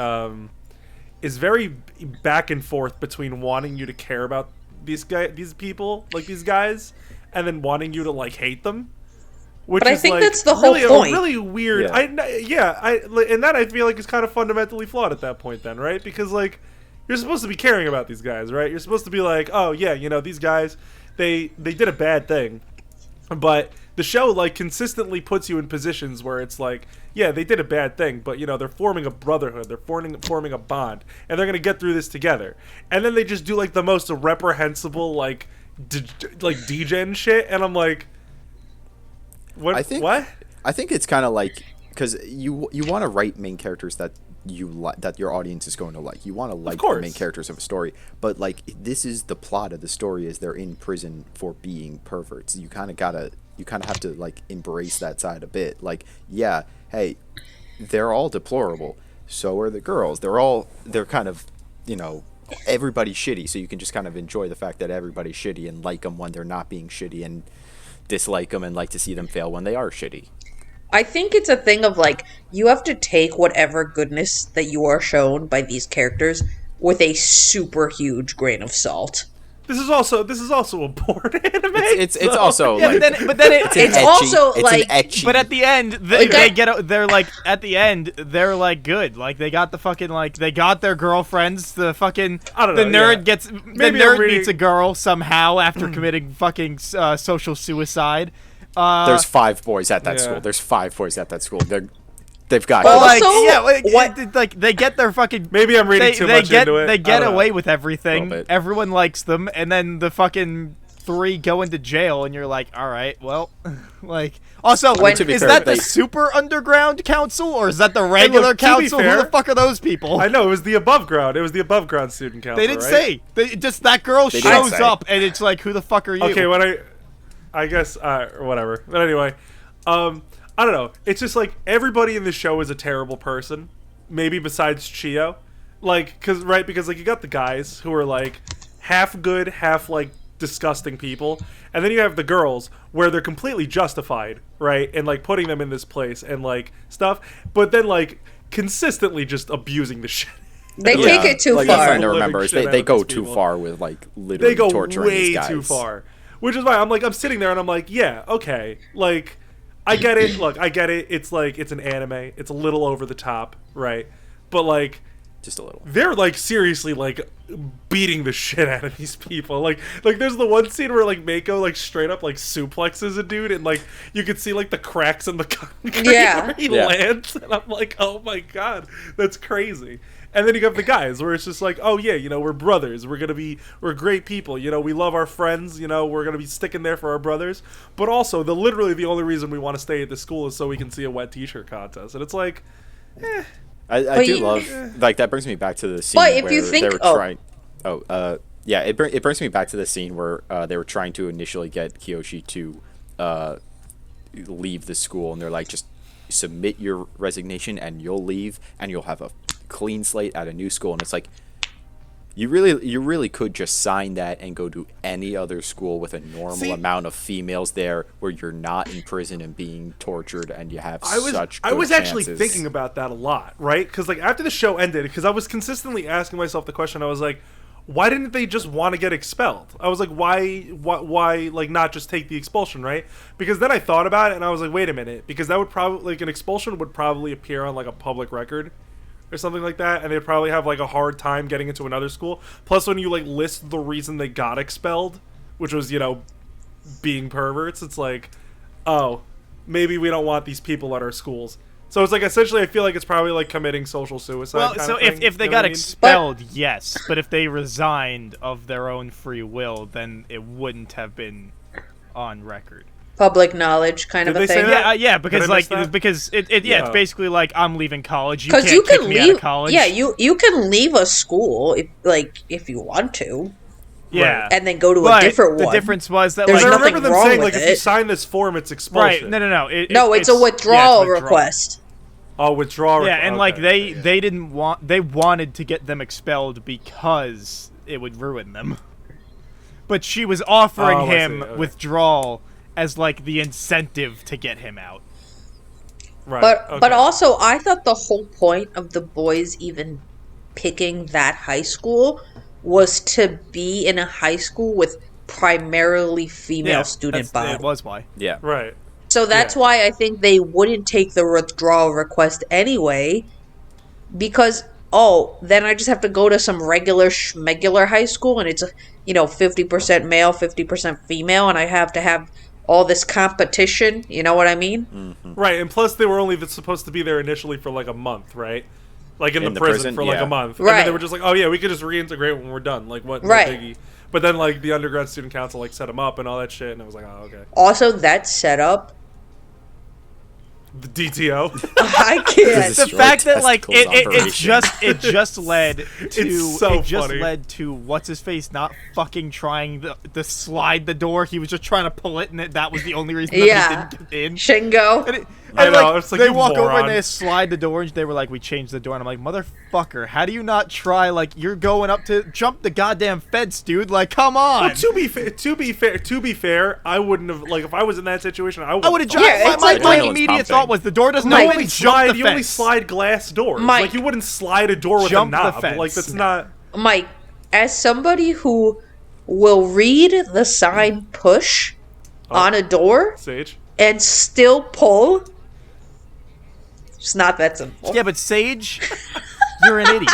back and forth between wanting you to care about these people, like these guys, and then wanting you to like hate them. Which But I is, think like, that's the whole really, point. a really weird. Yeah. And that I feel like is kind of fundamentally flawed at that point, then, right? Because like, you're supposed to be caring about these guys, right? You're supposed to be like, oh yeah, you know, these guys, they did a bad thing, but the show like consistently puts you in positions where it's like, yeah, they did a bad thing, but you know, they're forming a brotherhood, they're forming a bond, and they're gonna get through this together. And then they just do like the most reprehensible like degen shit, and I'm like. What? What? I think it's kind of like, because you want to write main characters that that your audience is going to like. You want to like the main characters of a story, but like this is the plot of the story: is they're in prison for being perverts. You kind of have to like embrace that side a bit. Like, yeah, hey, they're all deplorable. So are the girls. They're kind of, you know, everybody's shitty. So you can just kind of enjoy the fact that everybody's shitty and like them when they're not being shitty, and dislike them and like to see them fail when they are shitty. I think it's a thing of like, you have to take whatever goodness that you are shown by these characters with a super huge grain of salt. This is also a porn anime. It's also yeah, like, but then it's also like, but at the end they're like good. Like they got the fucking like they got their girlfriends. The fucking the nerd meets a girl somehow after committing fucking social suicide. There's 5 boys at that school. There's 5 boys at that school. They've got like they get their fucking. Maybe I'm reading too much into it. They get away with everything. Everyone likes them, and then the fucking 3 go into jail, and you're like, all right, well, like. Also, is that the super underground council, or is that the regular council? Who the fuck are those people? I know, it was the above ground. It was the above ground student council. They didn't say. Just that girl shows up, and it's like, who the fuck are you? Okay, I guess, whatever. But anyway, I don't know. It's just like everybody in the show is a terrible person. Maybe besides Chio, like, because like you got the guys who are like half good, half like disgusting people, and then you have the girls where they're completely justified, right, and like putting them in this place and like stuff, but then like consistently just abusing the shit. They take it too far. What I'm trying to remember is they go too far with like literally torturing these guys. They go way too far, which is why I'm sitting there and I'm like, yeah, okay, like. I get it. Look, I get it. It's like, it's an anime. It's a little over the top, right? But like, just a little. They're like seriously like beating the shit out of these people. Like there's the one scene where like Mako like straight up like suplexes a dude, and like you could see like the cracks in the concrete where he lands, and I'm like, oh my god, that's crazy. And then you have the guys where it's just like, oh yeah, you know, we're brothers. We're great people. You know, we love our friends. You know, we're gonna be sticking there for our brothers. But also, literally the only reason we want to stay at this school is so we can see a wet t-shirt contest. And it's like, I do love like that brings me back to the scene but if where you think, they were trying. It brings me back to the scene where they were trying to initially get Kiyoshi to leave the school, and they're like, just submit your resignation and you'll leave, and you'll have a clean slate at a new school. And it's like, you really could just sign that and go to any other school with a normal amount of females there, where you're not in prison and being tortured, and you have such good actually chances. Thinking about that a lot, right? Because like after the show ended, because I was consistently asking myself the question, I was like, why didn't they just want to get expelled? I was like, why like not just take the expulsion, right? Because then I thought about it and I was like, wait a minute, because that would probably, like, an expulsion would probably appear on like a public record or something like that, and they'd probably have like a hard time getting into another school. Plus, when you like list the reason they got expelled, which was, you know, being perverts, it's like, oh, maybe we don't want these people at our schools. So it's like, essentially, I feel like it's probably like committing social suicide. Well, so if they got expelled, yes, but if they resigned of their own free will, then it wouldn't have been on record. Public knowledge kind of a thing. Yeah, because like it's basically like, I'm leaving college. You can't you can kick leave. Me out of college. Yeah, you can leave a school if you want to. Yeah, and then go to a different one. The difference was that there's like, nothing I remember them wrong saying with like, it. if you sign this form, it's expulsion. Right? No, it's a withdrawal request. Oh, withdrawal. Yeah, and like they wanted to get them expelled because it would ruin them. But she was offering him withdrawal as like the incentive to get him out. Right. But also, I thought the whole point of the boys even picking that high school was to be in a high school with primarily female student body. It was why. Yeah. Right. So that's Yeah. why I think they wouldn't take the withdrawal request anyway, because then I just have to go to some regular schmegular high school, and it's 50% male, 50% female, and I have to have all this competition. You know what I mean? Right, and plus they were only supposed to be there initially for like a month, right? Like in the prison for like yeah. a month. And Right. then they were just like, oh yeah, we could just reintegrate when we're done. Like what? No Right. biggie. But then like the undergrad student council like set them up and all that shit, and it was like, oh okay. Also, that setup, The DTO. I The can't. Destroy fact that like testicles it operation. just led to It's so it just funny. led to what's his face not fucking trying to slide the door. He was just trying to pull it, and that was the only reason that Yeah. he didn't get in. Shingo. I And, know, it's like, they you walk over moron. and they slide the door, and they were like, "We changed the door," and I'm like, "Motherfucker, how do you not try? Like, you're going up to jump the goddamn fence, dude. Like, come on." Well, to be fair, I wouldn't have like if I was in that situation. I I would have jumped. Yeah, it's my like- my Adrenaline's immediate pumping. thought was the door doesn't No, open. you only Jump slide. the You only fence. slide glass doors. Mike- Like you wouldn't slide a door with Jump a the knob. fence. Like that's not. Mike, as somebody who will read the sign push on a door Sage. and still pull, it's not that simple. Yeah, but Sage, you're an idiot.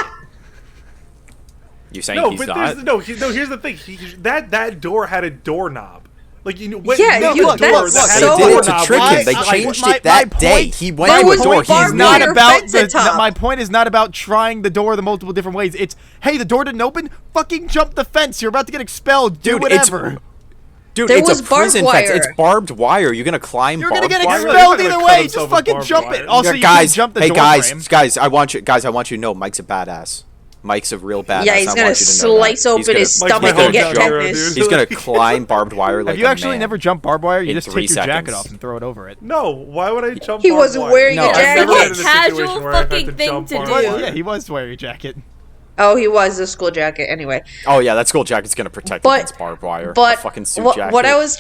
You saying No, he's but not? here's the thing. That door had a doorknob. Like when Yeah, you you- get a door that's that had so- a They did it to doorknob, trick why him. They slide changed my- it that my day. point- He went There to a was door. a He's barbed Not wire not about fence at top. my point is not about trying the door the multiple different ways. It's hey, the door didn't open. Fucking jump the fence. You're about to get expelled. Do Dude, whatever. Dude, There it's was a prison barbed fence. wire. It's barbed wire. You're gonna climb You're barbed gonna get wire? expelled You're either gonna way. cut Just himself with fucking barbed jump wire. it. Also, Yeah, you guys, can jump the hey door guys, frame. guys, I want you to know Mike's a badass. Mike's a real badass. Yeah, he's I gonna want you to know that. slice open his Mike's stomach my and get whole hero, tetanus. dude. He's gonna climb barbed wire like Have you a actually man. never jumped barbed wire? You In just 3 take your jacket seconds. off and throw it over it. No, why would I jump? He barbed wasn't wire? wearing No, a I've jacket. never been in a Casual situation where I had fucking to thing jump to barbed do. wire. Yeah, he was wearing a jacket. Oh, he was a school jacket. Anyway, Oh yeah, that school jacket's gonna protect But- against barbed wire. but a fucking suit what, jacket. what I was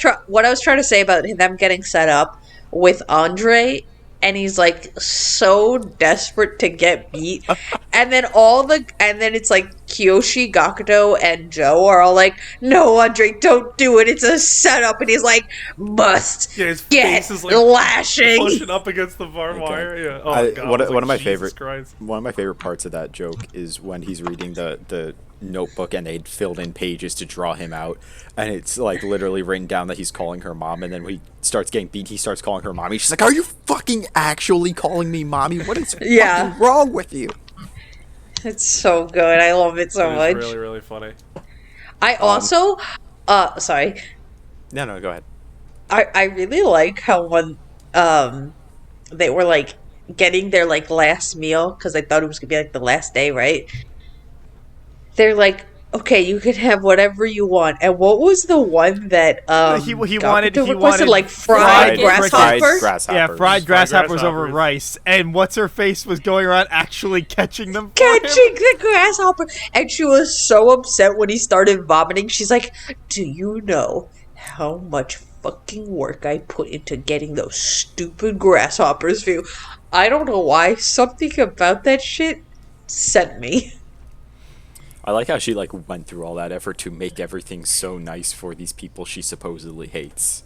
trying to say about them getting set up with Andre, and he's like so desperate to get beat, and then it's like Kiyoshi, Gakuto, and Joe are all like, "No, Andre, don't do it. It's a setup," and he's like, "Must Yeah, his get face is like lashing." pushing up against the barbed wire. Yeah. Oh I- my god. I one was of like, my Jesus favorite Christ. one of my favorite parts of that joke is when he's reading the notebook and they'd filled in pages to draw him out, and it's like literally written down that he's calling her mom, and then when he starts getting beat, he starts calling her mommy. She's like, "Are you fucking actually calling me mommy? What is Yeah. fucking wrong with you?" It's so good. I love it so It much. was really, really funny. I also, sorry. No, go ahead. I really like how when they were like getting their like last meal, because I thought it was gonna be like the last day, right? They're like, okay, you can have whatever you want. And what was the one that He Gakuto wanted requested, like fried fried grasshopper? grasshoppers. Yeah, fried grasshoppers over grasshoppers. rice, and what's her face was going around actually catching them. For Catching him. the grasshopper, and she was so upset when he started vomiting. She's like, "Do you know how much fucking work I put into getting those stupid grasshoppers for you?" I don't know why. Something about that shit sent me. I like how she like went through all that effort to make everything so nice for these people she supposedly hates.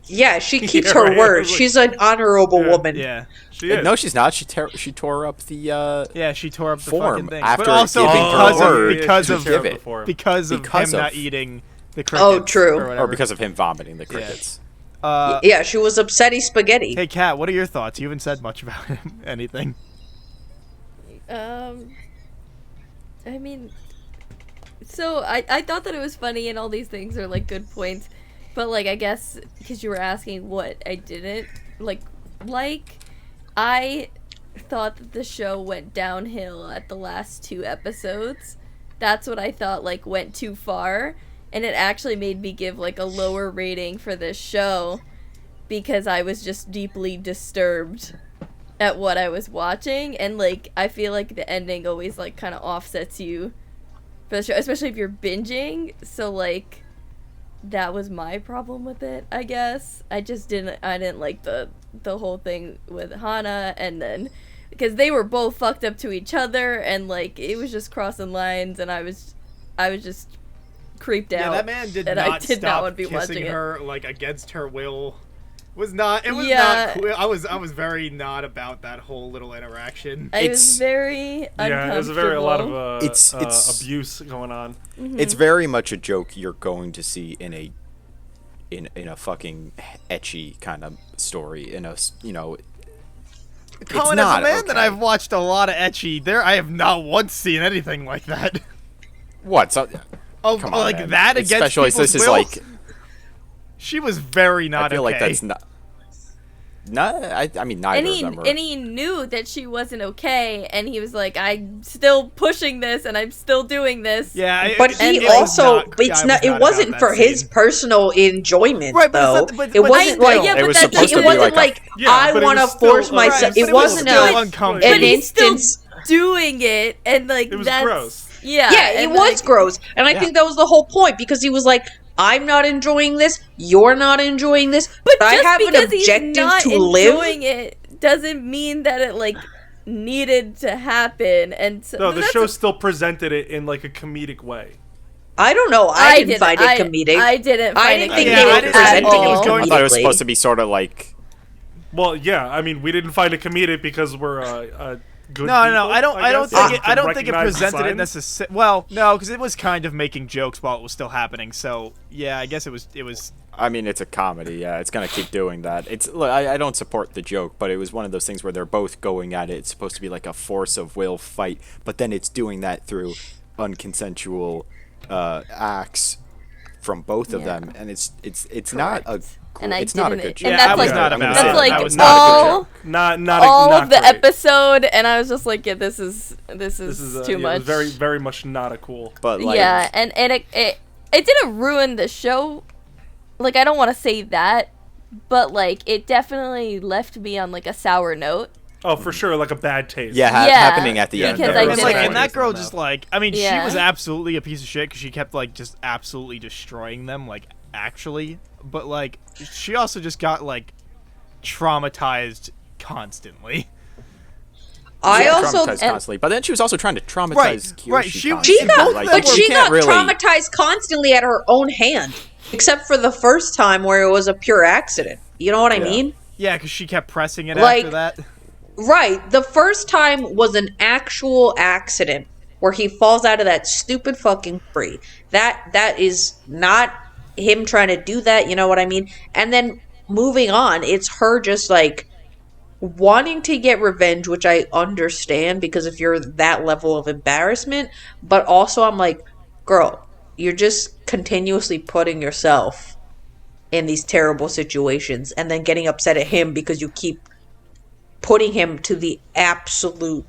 Yeah, she keeps Yeah, her right. word. Like- She's an honorable woman. Yeah, She is. No, she's not. She tore up the yeah, she tore up the Form fucking thing, after but also giving her because word of because to of give it. because of Because him of- not eating the crickets. Oh, true. Or, whatever. or because of him vomiting the crickets. Yeah, she was upsetty spaghetti. Hey, Kat, what are your thoughts? You haven't said much about anything. I mean, so I thought that it was funny and all these things are like good points, but like I guess because you were asking what I didn't like, I thought that the show went downhill at the last 2 episodes. That's what I thought like went too far, and it actually made me give like a lower rating for this show because I was just deeply disturbed at what I was watching, and like I feel like the ending always like kind of offsets you for the show, especially if you're binging. So like that was my problem with it, I guess. I didn't like the whole thing with Hana, and then because they were both fucked up to each other, and like it was just crossing lines, and I was just creeped out. Yeah, that man did and not I did stop not want to be kissing watching her like against her will. It was not Yeah. cool. I was very not about that whole little interaction. It was It's- very uncomfortable. Yeah, there's a lot of It's- abuse going on. It's very much a joke you're going to see in a fucking ecchi kind of story. Colin, not as a man that okay. I've watched a lot of ecchi, I have not once seen anything like that. What? So, Of come on, like man. that against Especially people's this is will? like. She was very not I feel okay. like that's not. I mean, neither of them are. And he knew that she wasn't okay, and he was like, "I'm still pushing this, and I'm still doing this." Yeah, But it he was also, not- it's I not. was It not wasn't about for that his scene. personal enjoyment, Right, but it's though. not- but- It but wasn't I- like yeah, It but was that's supposed it to be wasn't like like Yeah, I but it want to was still- force right, myself. but It it was wasn't still a uncomfortable. an But he's still instance. doing it, and like It was that's gross. Yeah, Yeah, it and, was like, gross, and I Yeah. think that was the whole point because he was like, "I'm not enjoying this. You're not enjoying this, But I just have an because he's objective not to live." enjoying it doesn't mean that it like needed to happen. And so No, the that's show a- still presented it in like a comedic way. I don't know. I didn't find it comedic. I didn't find I it didn't think comedic they were I didn't presenting think it was it going I thought it was comedically. supposed to be sort of like. Well, yeah, I mean, we didn't find it comedic because we're good. No, people, I don't guess, think it. and I don't think it recognize the presented it signs. necessarily. Well, no, because it was kind of making jokes while it was still happening. So yeah, I guess it was. I mean, it's a comedy. Yeah, it's gonna keep doing that. Look, I don't support the joke, but it was one of those things where they're both going at it. It's supposed to be like a force of will fight, but then it's doing that through unconsensual acts from both of them, and it's not a. And I it's not a didn't- good and joke. that's I was like- not I'm gonna about say it. that's like That was not a good all joke. Not all not of the great. episode, and I was just like, yeah, this is This is too yeah, much. it was very very much not a cool. But like, Yeah, and it didn't ruin the show. Like, I don't want to say that, but like it definitely left me on like a sour note. Oh, for sure, like a bad taste. yeah, Yeah, happening at the end. because there I was And, didn't like, like- and that girl just like. I mean, she Yeah. was absolutely a piece of shit because she kept like just absolutely destroying them. Like actually, but like she also just got like traumatized constantly. I also traumatized constantly, but then she was also trying to traumatize Right, Kyoshi right, she- constantly. She got, Like, but you she can't got really- traumatized constantly at her own hand, except for the first time where it was a pure accident. You know what I Yeah. mean? Yeah, because she kept pressing it Like- after that. Right. The first time was an actual accident where he falls out of that stupid fucking tree. That is not him trying to do that, you know what I mean? And then moving on, it's her just like wanting to get revenge, which I understand because if you're that level of embarrassment, but also I'm like, girl, you're just continuously putting yourself in these terrible situations and then getting upset at him because you keep putting him to the absolute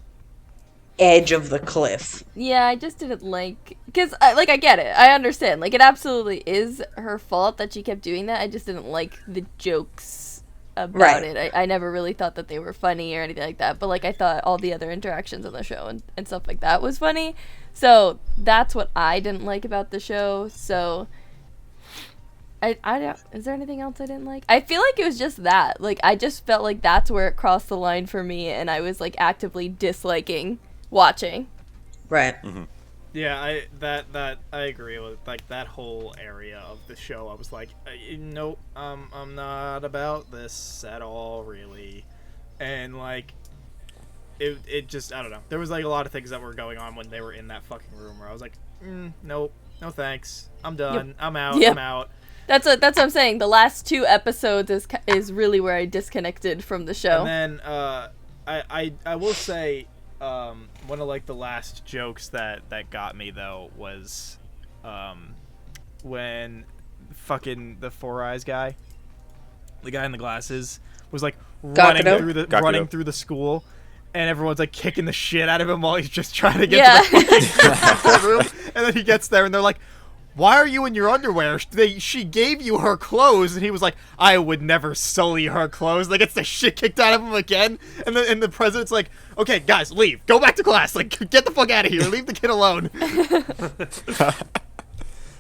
edge of the cliff. Yeah, I just didn't like because like I get it, I understand. Like it absolutely is her fault that she kept doing that. I just didn't like the jokes about Right. it. I never really thought that they were funny or anything like that. But like I thought all the other interactions on the show and stuff like that was funny. So that's what I didn't like about the show. So I don't. Is there anything else I didn't like? I feel like it was just that. Like I just felt like that's where it crossed the line for me, and I was like actively disliking watching. Right. Yeah, I agree with like that whole area of the show. I was like, nope, I'm not about this at all, really, and like, it just I don't know. There was like a lot of things that were going on when they were in that fucking room where I was like, nope, no thanks, I'm done, I'm out, Yep. I'm out. That's what I'm saying. The last 2 episodes is really where I disconnected from the show. And then I will say one of like the last jokes that got me though was when fucking the Four Eyes guy, the guy in the glasses, was like running Gakudo? running through the school, and everyone's like kicking the shit out of him while he's just trying to get Yeah. to the fucking room, and then he gets there and they're like, why are you in your underwear? She gave you her clothes, and he was like, I would never sully her clothes. Like, gets the shit kicked out of him again, and the president's like, okay, guys, leave, go back to class, like, get the fuck out of here, leave the kid alone.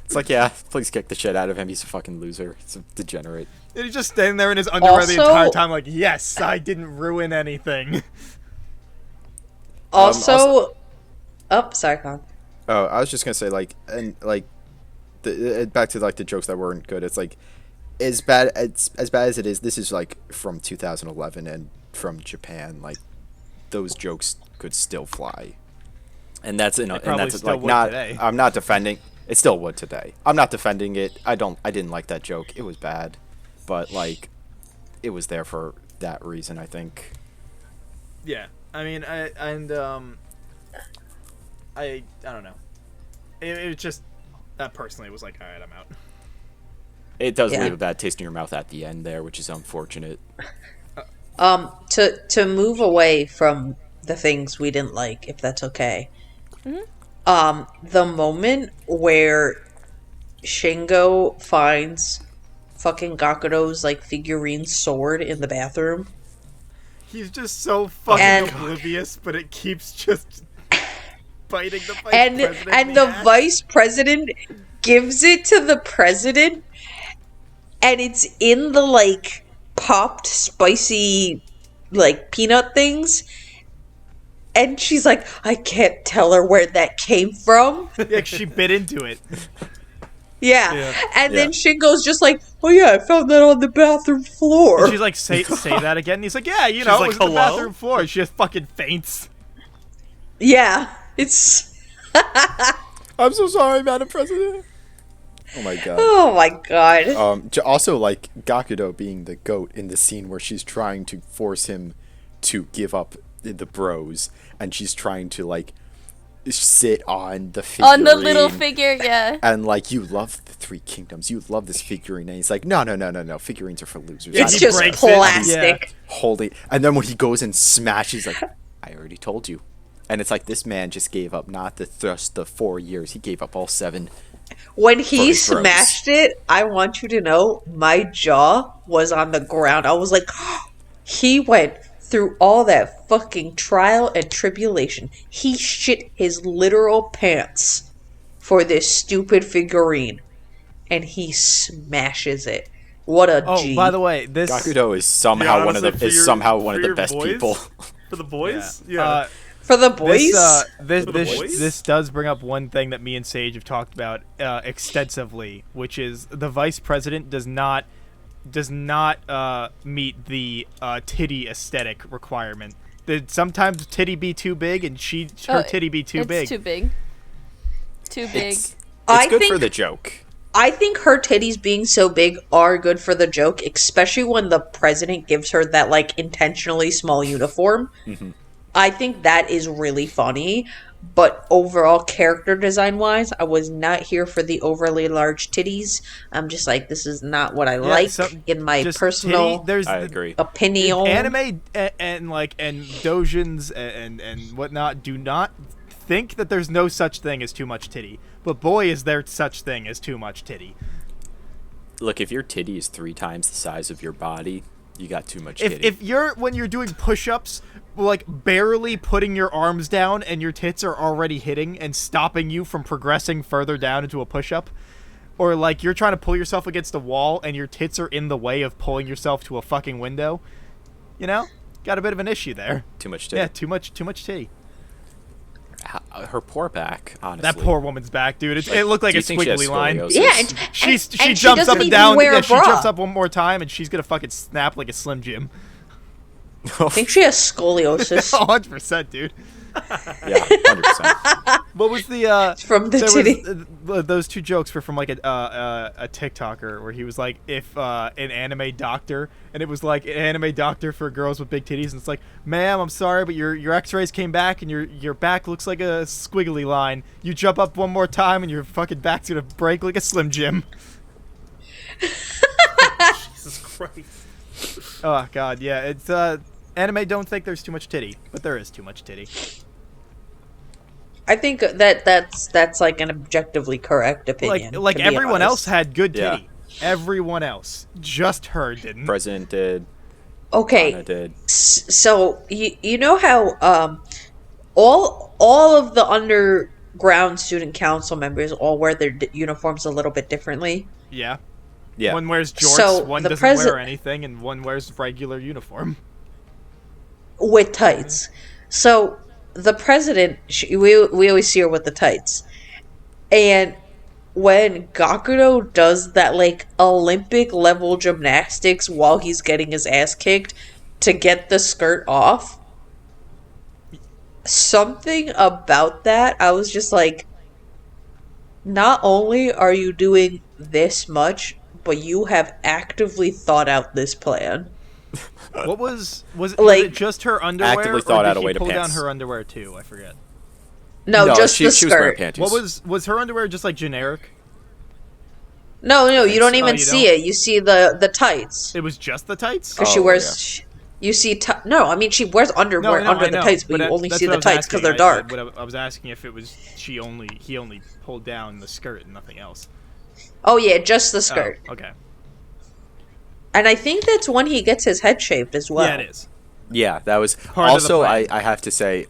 It's like, yeah, please kick the shit out of him. He's a fucking loser. He's a degenerate. And he's just standing there in his underwear the Also- entire time, like, yes, I didn't ruin anything. Also, oh, sorry, Con. Oh, I was just gonna say, like, and like, back to like the jokes that weren't good. It's like as bad as it is. This is like from 2011 and from Japan. Like those jokes could still fly, and probably that's still like would not. today. I'm not defending. It still would today. I'm not defending it. I didn't like that joke. It was bad, but like, it was there for that reason. I think. Yeah, I mean, I don't know. It was just personally, it was like, all right, I'm out. It does Yeah. leave a bad taste in your mouth at the end there, which is unfortunate. To move away from the things we didn't like, if that's okay. The moment where Shingo finds fucking Gakudo's like figurine sword in the bathroom. He's just so fucking And- oblivious, but it keeps just biting the vice And president and in the ass. vice president gives it to the president, and it's in the like popped spicy like peanut things. And she's like, I can't tell her where that came from. Yeah, she bit into it. Yeah. Yeah. And then Yeah. Shingo's just like, oh yeah, I found that on the bathroom floor. And she's like, say that again. And he's like, yeah, you know, like, it was on the "Hello?" bathroom floor. She just fucking faints. Yeah. It's I'm so sorry, Madam President. Oh my god. oh my god. Also, like Gakudo being the goat in the scene where she's trying to force him to give up the bros, and she's trying to like sit on the figurine. On the little figure, yeah. And like, you love the Three Kingdoms, you love this figurine, and he's like, no, figurines are for losers. Yeah, It's he just breaks it. plastic. Holding, and then when he goes and smashes, like, I already told you. And it's like, this man just gave up not the 4 years, he gave up all 7. When he his bros. smashed it, I want you to know my jaw was on the ground. I was like, he went through all that fucking trial and tribulation. He shit his literal pants for this stupid figurine. And he smashes it. What a Oh, G. by the way, this Gakudo is somehow Yeah, one of honestly, the for is your- somehow one for of the your best boys? people. For the boys? yeah. Yeah. For the boys? This For the boys? this does bring up one thing that me and Sage have talked about extensively, which is the vice president does not meet the titty aesthetic requirement. Sometimes titty be too big, and her titty be too it's big. too big. Too big. It's I good for think- the joke. I think her titties being so big are good for the joke, especially when the president gives her that like intentionally small uniform. Mm-hmm. I think that is really funny, but overall character design wise, I was not here for the overly large titties. I'm just like, this is not what I like in my just personal titty, there's I the- agree. opinion. Anime and dojins and whatnot do not think that there's no such thing as too much titty, but boy, is there such thing as too much titty. Look, if your titty is 3 times the size of your body, you got too much If titty. if you're when you're doing push-ups, like barely putting your arms down and your tits are already hitting and stopping you from progressing further down into a push-up, or like you're trying to pull yourself against a wall and your tits are in the way of pulling yourself to a fucking window, you know, got a bit of an issue there. Too much titty. Yeah, too much titty. Her poor back, honestly. That poor woman's back, dude. It looked like Do a you think she has squiggly line. scoliosis? Yeah, She and jumps doesn't up and even down. wear Yeah, a she bra. jumps up one more time and she's gonna fucking snap like a Slim Jim. I think she has scoliosis 100%, dude. Yeah, 100%. What was the from the there titty. was, those two jokes were from like a TikToker where he was like, if an anime doctor, and it was like an anime doctor for girls with big titties, and it's like, ma'am, I'm sorry, but your X-rays came back and your back looks like a squiggly line. You jump up one more time and your fucking back's gonna break like a Slim Jim. Jesus Christ. Oh god, yeah, it's anime don't think there's too much titty, but there is too much titty. I think that's like an objectively correct opinion. Like to be everyone else honest. had good Yeah. titty. Everyone else, just her didn't. President did. Okay, Anna did. so you know how all of the underground student council members all wear their uniforms a little bit differently. Yeah. Yeah. One wears jorts, So, one the doesn't wear presi- anything, and one wears regular uniform. With tights. So the president, we always see her with the tights, and when Gakudo does that like Olympic level gymnastics while he's getting his ass kicked to get the skirt off, something about that, I was just like, not only are you doing this much, but you have actively thought out this plan. What was it Like, just her underwear, Actively or thought did out a she way to pull down pants. her underwear too? I forget. no, No, just the she was wearing skirt. panties. What was her underwear just like generic? No, you don't so. even Oh, you see don't? it. You see the tights. It was just the tights. Because she Oh, wears. You see. No, I mean, she wears underwear No, under I the know, tights, but but you only that's see what the I was tights because asking. they're dark. I was asking if it was he only pulled down the skirt and nothing else. Oh, yeah, just the Oh, skirt. okay. And I think that's when he gets his head shaved as well. Yeah, it is. Yeah, that was Part of the also. plan. I have to say,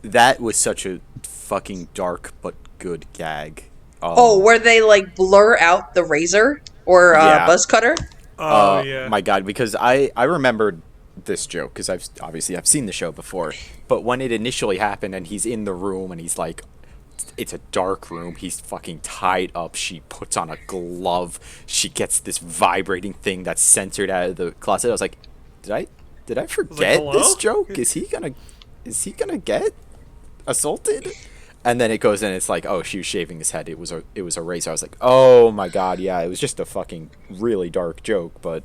that was such a fucking dark but good gag. Oh, where they, like, blur out the razor or Yeah. buzz cutter? Oh yeah. My God, because I remembered this joke because I've seen the show before, but when it initially happened and he's in the room and he's like, it's a dark room, he's fucking tied up, she puts on a glove, she gets this vibrating thing that's censored out of the closet. I was like, did I forget hello? this joke? Is he gonna get assaulted? And then it goes in, it's like, oh, she was shaving his head. It was a razor. I was like, oh my God, yeah, it was just a fucking really dark joke, but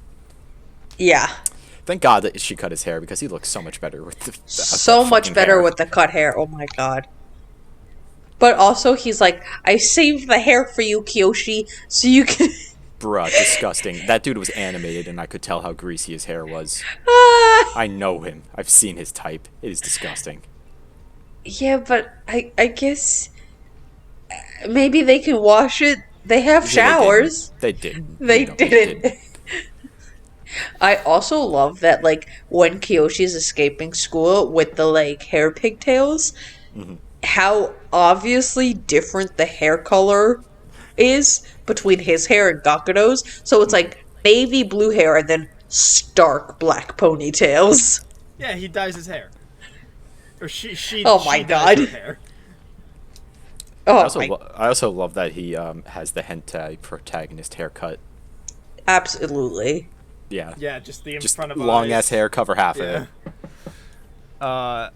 Yeah. thank God that she cut his hair because he looks so much better with the So much fucking better hair. with the cut hair. Oh my god. But also, he's like, I saved the hair for you, Kiyoshi, so you can. Bruh, disgusting. That dude was animated, and I could tell how greasy his hair was. I know him. I've seen his type. It is disgusting. Yeah, but I guess maybe they can wash it. They have showers. They didn't. They No, didn't. I also love that, like, when Kiyoshi's escaping school with the, like, hair pigtails, how obviously different the hair color is between his hair and Gakudo's. So it's, like, navy blue hair and then stark black ponytails. Yeah, he dyes his hair. Or she. Oh my she dyes her God. hair. Oh, I also love that he has the hentai protagonist haircut. absolutely. Yeah. Yeah, just the in Just front of long eyes. ass hair, cover half of Yeah. it.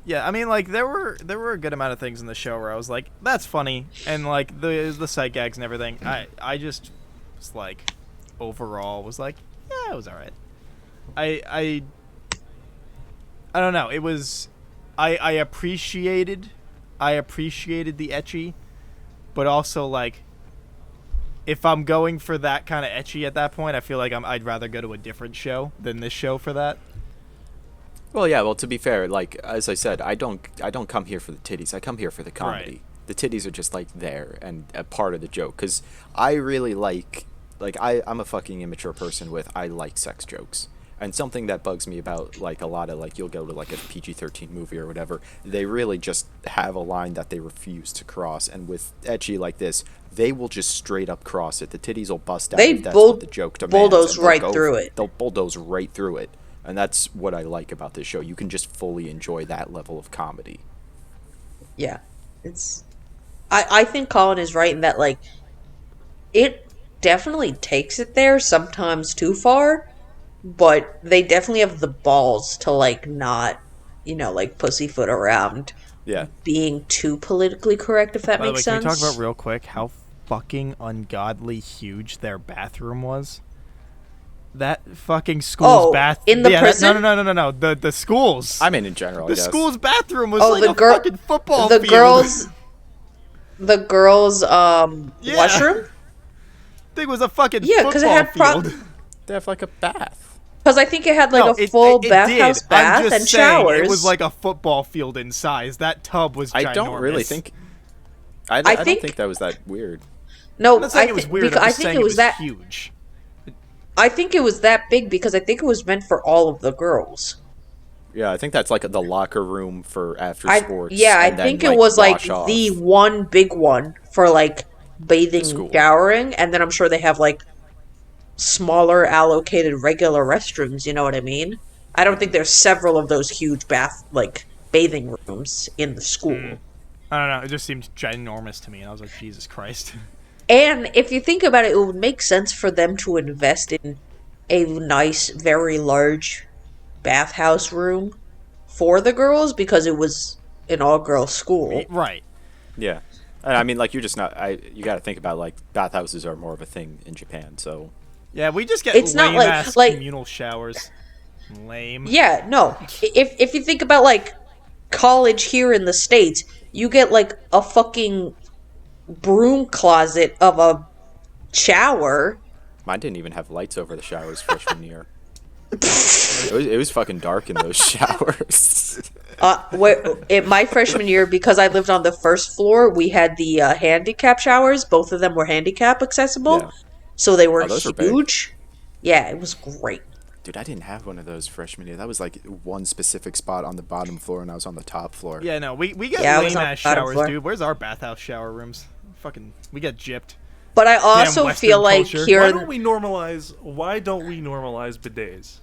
Yeah, I mean, like there were a good amount of things in the show where I was like, that's funny, and like the sight gags and everything. I just was like, overall was like, yeah, it was alright. I don't know. It was I appreciated the ecchi, but also like if I'm going for that kind of ecchi at that point, I feel like I'd rather go to a different show than this show for that. Well, yeah. Well, to be fair, like as I said, I don't come here for the titties. I come here for the comedy. Right. The titties are just like there and a part of the joke. Because I really like I'm a fucking immature person with I like sex jokes. And something that bugs me about like a lot of like you'll go to like a PG-13 movie or whatever, they really just have a line that they refuse to cross. And with ecchi like this, they will just straight up cross it. The titties will bust out. They if that's what the joke demands, bulldoze and they'll right go through it. They'll bulldoze right through it. And that's what I like about this show. You can just fully enjoy that level of comedy. Yeah. It's I think Colin is right in that, like, it definitely takes it there, sometimes too far, but they definitely have the balls to, like, not, like, pussyfoot around Yeah. being too politically correct, if that By the way, makes can sense. we talk about real quick how fucking ungodly huge their bathroom was? That fucking school's bath. in the yeah, prison? No. The schools. I mean, in general, the I guess. school's bathroom was Oh, like the a girl- fucking football the field. girls' Yeah. washroom? Thing was a fucking Yeah, football 'cause it had field. They have like a bath. Because I think it had, like, No, a full it bathhouse did. I'm bath just and saying, showers. It was like a football field in size. That tub was ginormous. I don't really think. I think- don't think that was that weird. No, I'm not saying it was weird. I'm I just think saying it was that. huge. I think it was that big because I think it was meant for all of the girls. Yeah, I think that's like the locker room for after I sports. yeah, I and then, think it was like wash off. the one big one for like bathing, School. showering, and then I'm sure they have like smaller allocated regular restrooms. You know what I mean? I don't think there's several of those huge bathing rooms in the school. I don't know. It just seemed ginormous to me, and I was like, Jesus Christ. And if you think about it, it would make sense for them to invest in a nice, very large bathhouse room for the girls because it was an all-girls school. Right. Yeah. And I mean, like, you're just not. You got to think about, like, bathhouses are more of a thing in Japan. So Yeah, we just get It's not lame ass like- communal showers. Lame. Yeah, no. If you think about like college here in the States, you get like a fucking broom closet of a shower. mine didn't even have lights over the showers freshman year. It was fucking dark in those showers. In my freshman year, because I lived on the first floor, we had the handicap showers. Both of them were handicap accessible, Yeah. so they were those were big. huge. Yeah, it was great. Dude, I didn't have one of those freshman year. That was like one specific spot on the bottom floor, and I was on the top floor. Yeah, no, we get Yeah, I was lame on ass the bottom showers, floor. dude. Where's our bathhouse shower rooms? Fucking, we get gypped. But I also Western feel like culture. here, Why don't we normalize bidets?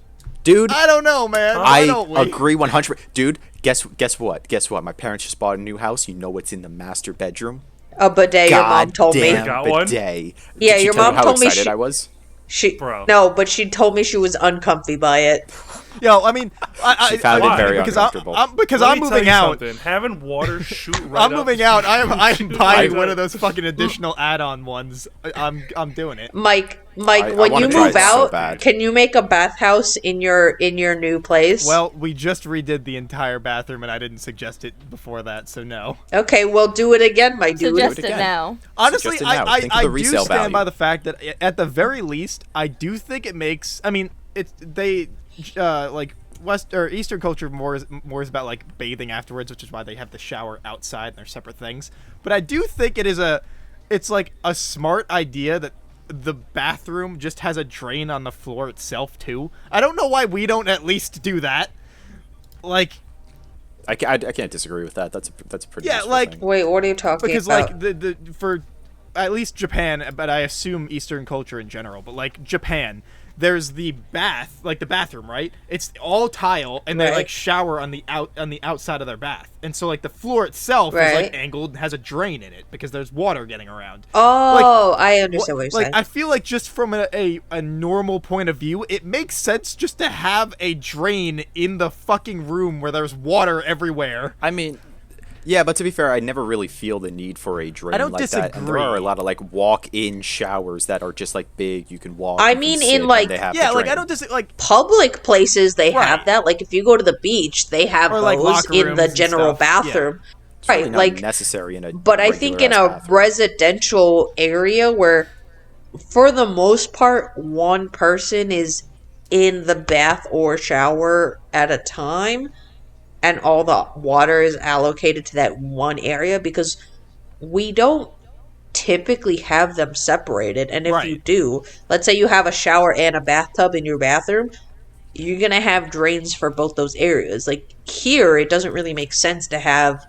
Dude, I don't know, man. Why I don't we? agree 100. Dude, guess what? Guess what? My parents just bought a new house. You know what's in the master bedroom? a bidet. Your mom told me. Goddamn Got one? bidet. Yeah, Did she your tell you mom how told me excited she- I was? She but she told me she was uncomfy by it. Yo, I mean, She found it Why? very because uncomfortable. because Let I'm me tell moving you out. something. Having water shoot right I'm up moving out. I'm buying I- one of those fucking additional add-on ones. I'm doing it. Mike, I when wanna you try move it so out, bad. can you make a bathhouse in your new place? Well, we just redid the entire bathroom, and I didn't suggest it before that, so no. okay, well, do it again, Mike. Do Suggest it. it again. now. Honestly, Suggest it now. I Think of the do resale stand by value. the fact that at the very least, I do think it makes. I mean, they like West or Eastern culture more is about like bathing afterwards, which is why they have the shower outside and they're separate things. But I do think it's like a smart idea that the bathroom just has a drain on the floor itself too. I don't know why we don't at least do that. Like, I can't disagree with that. That's a pretty yeah, useful like thing. Wait, what are you talking because about? like the for at least Japan, but I assume Eastern culture in general, but like Japan, there's the bath, like the bathroom, right? It's all tile, and they Right. like shower on the outside of their bath, and so like the floor itself is Right. like angled and has a drain in it because there's water getting around. Oh, I understand what you're Like saying. I feel like just from a normal point of view, it makes sense just to have a drain in the fucking room where there's water everywhere. I mean, yeah, but to be fair, I never really feel the need for a drain I don't like that. And there are a disagree. lot of like walk-in showers that are just like big. You can walk. I you can mean, sit, in, and like- they have Yeah, the like drain. I don't like Public places, they Right. have that. Like, if you go to the beach, they have Or, like, those locker in rooms the and general stuff. Yeah. bathroom. It's really Right, not like, necessary in a. but I think in a regular-ass bathroom. residential area where, for the most part, one person is in the bath or shower at a time, and all the water is allocated to that one area because we don't typically have them separated. And if you Right. do, let's say you have a shower and a bathtub in your bathroom, you're gonna have drains for both those areas. Like here, it doesn't really make sense to have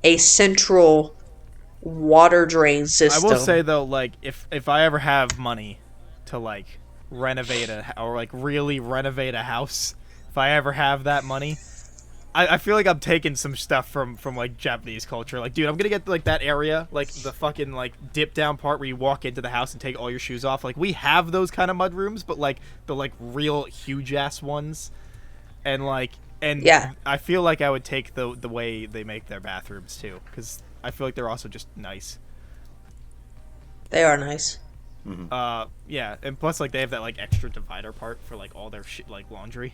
a central water drain I system. will say though, like if I ever have money to like renovate or like really renovate a house, if I ever have that money, I feel like I'm taking some stuff from like Japanese culture. Like, dude, I'm gonna get like that area, like the fucking like dip down part where you walk into the house and take all your shoes off. Like we have those kind of mud rooms, but like the like real huge ass ones, and Yeah. I feel like I would take the way they make their bathrooms too, because I feel like they're also just nice. They are nice. Yeah, and plus like they have that like extra divider part for like all their shit like laundry.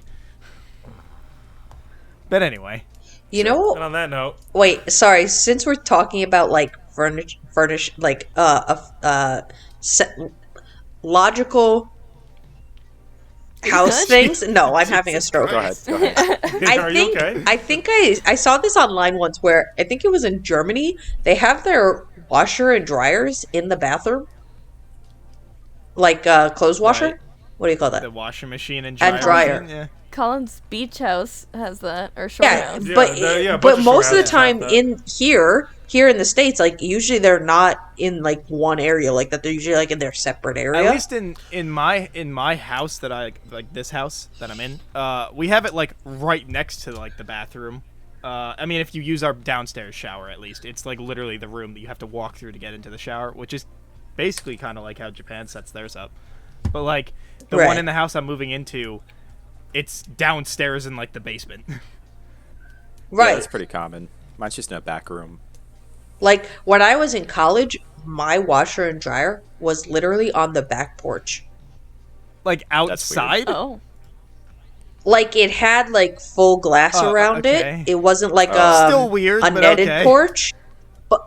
But anyway, You know, And on that note, wait, sorry. Since we're talking about like furnish, like logical house good? things. No, I'm having a stroke. Go ahead. Go ahead. are you okay? I think I saw this online once where I think it was in Germany. They have their washer and dryers in the bathroom, like clothes washer. Right. What do you call that? the washing machine and dryer. And dryer. machine, yeah. Colin's beach house has that, or shore Yeah, house. Yeah, but a bunch but of most of the showhouses time have that. in here in the States, like usually they're not in like one area like that. They're usually like in their separate area. At least in my house that I like this house that I'm in, we have it like right next to like the bathroom, I mean, if you use our downstairs shower, at least it's like literally the room that you have to walk through to get into the shower, which is basically kind of like how Japan sets theirs up. But like the one Right. in the house I'm moving into, it's downstairs in like the basement. Yeah, Right. that's pretty common. Mine's just in a back room. Like when I was in college, my washer and dryer was literally on the back porch. Like outside. Oh. Like it had like full glass Oh, around okay. it. It wasn't like Still weird, a but netted okay. porch.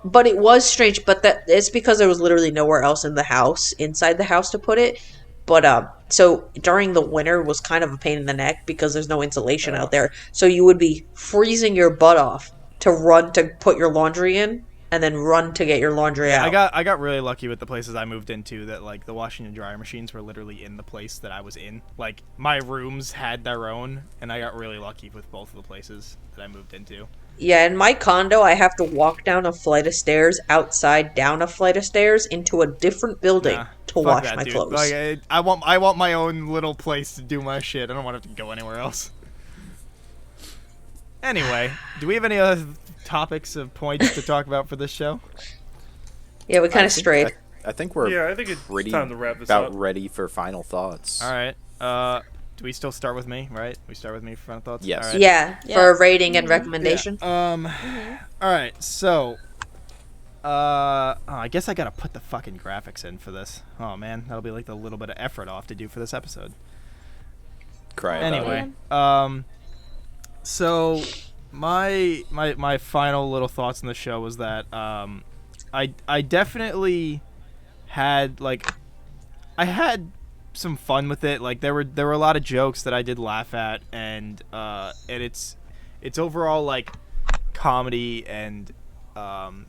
But it was strange. But that it's because there was literally nowhere else in the house, inside the house, to put it. But so during the winter was kind of a pain in the neck because there's no insulation out there. So you would be freezing your butt off to run to put your laundry in, and then run to get your laundry out. I got really lucky with the places I moved into that like the washing and dryer machines were literally in the place that I was in. Like my rooms had their own, and I got really lucky with both of the places that I moved into. Yeah, in my condo, I have to walk down a flight of stairs, outside, down a flight of stairs, into a different building Nah, to fuck wash that, my dude. clothes. Like, I want my own little place to do my shit. I don't want to have to go anywhere else. Anyway, do we have any other topics of points to talk about for this show? Yeah, we kind of strayed. I think we're Yeah, I think it's pretty time to wrap this about up. ready for final thoughts. All right. Do we still start with me? Right? We start with me for final thoughts. Yes. All right. Yeah, Yeah. for a rating and recommendation. All right. So, I guess I gotta put the fucking graphics in for this. Oh man, that'll be like the little bit of effort I'll have to do for this episode. Cry about Anyway, it. so my final little thoughts on the show was that I definitely had I had some fun with it. Like there were a lot of jokes that I did laugh at, and it's overall like comedy and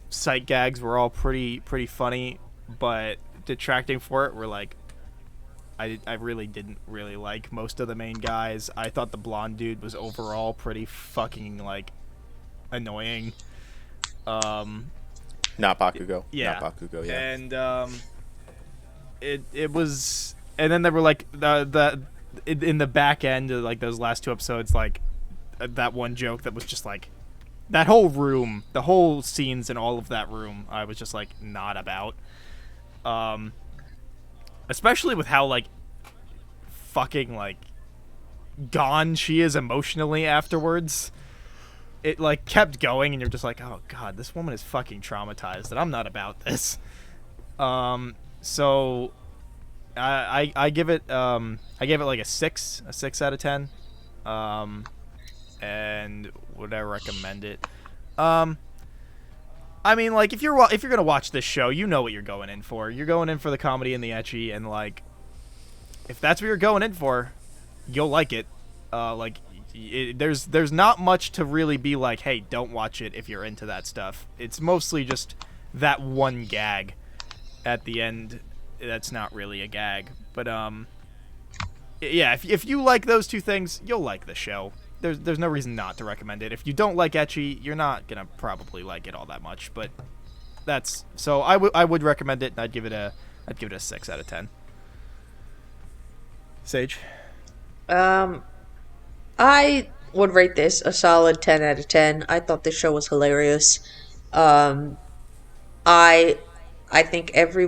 sight gags were all pretty funny, but detracting for it were like I really didn't really like most of the main guys. I thought the blonde dude was overall pretty fucking like annoying. Not Bakugo. Yeah. Not Bakugo, yeah. And it was, and then there were like the in the back end of like those last two episodes, like that one joke that was just like that whole room, the whole scenes in all of that room, I was just like not about. Especially with how like fucking like gone she is emotionally afterwards. It like kept going, and you're just like, oh god, this woman is fucking traumatized, and I'm not about this. So I give it like a 6 out of 10. And would I recommend it? I mean, like if you're gonna watch this show, you know what you're going in for. You're going in for the comedy and the ecchi, and like if that's what you're going in for, you'll like it. There's not much to really be like, hey, don't watch it if you're into that stuff. It's mostly just that one gag at the end that's not really a gag. But yeah, if you like those two things, you'll like the show. There's no reason not to recommend it. If you don't like ecchi, you're not gonna probably like it all that much. But that's so I would recommend it, and I'd give it a 6 out of 10. Sage. I would rate this a solid 10 out of 10. I thought this show was hilarious. I think every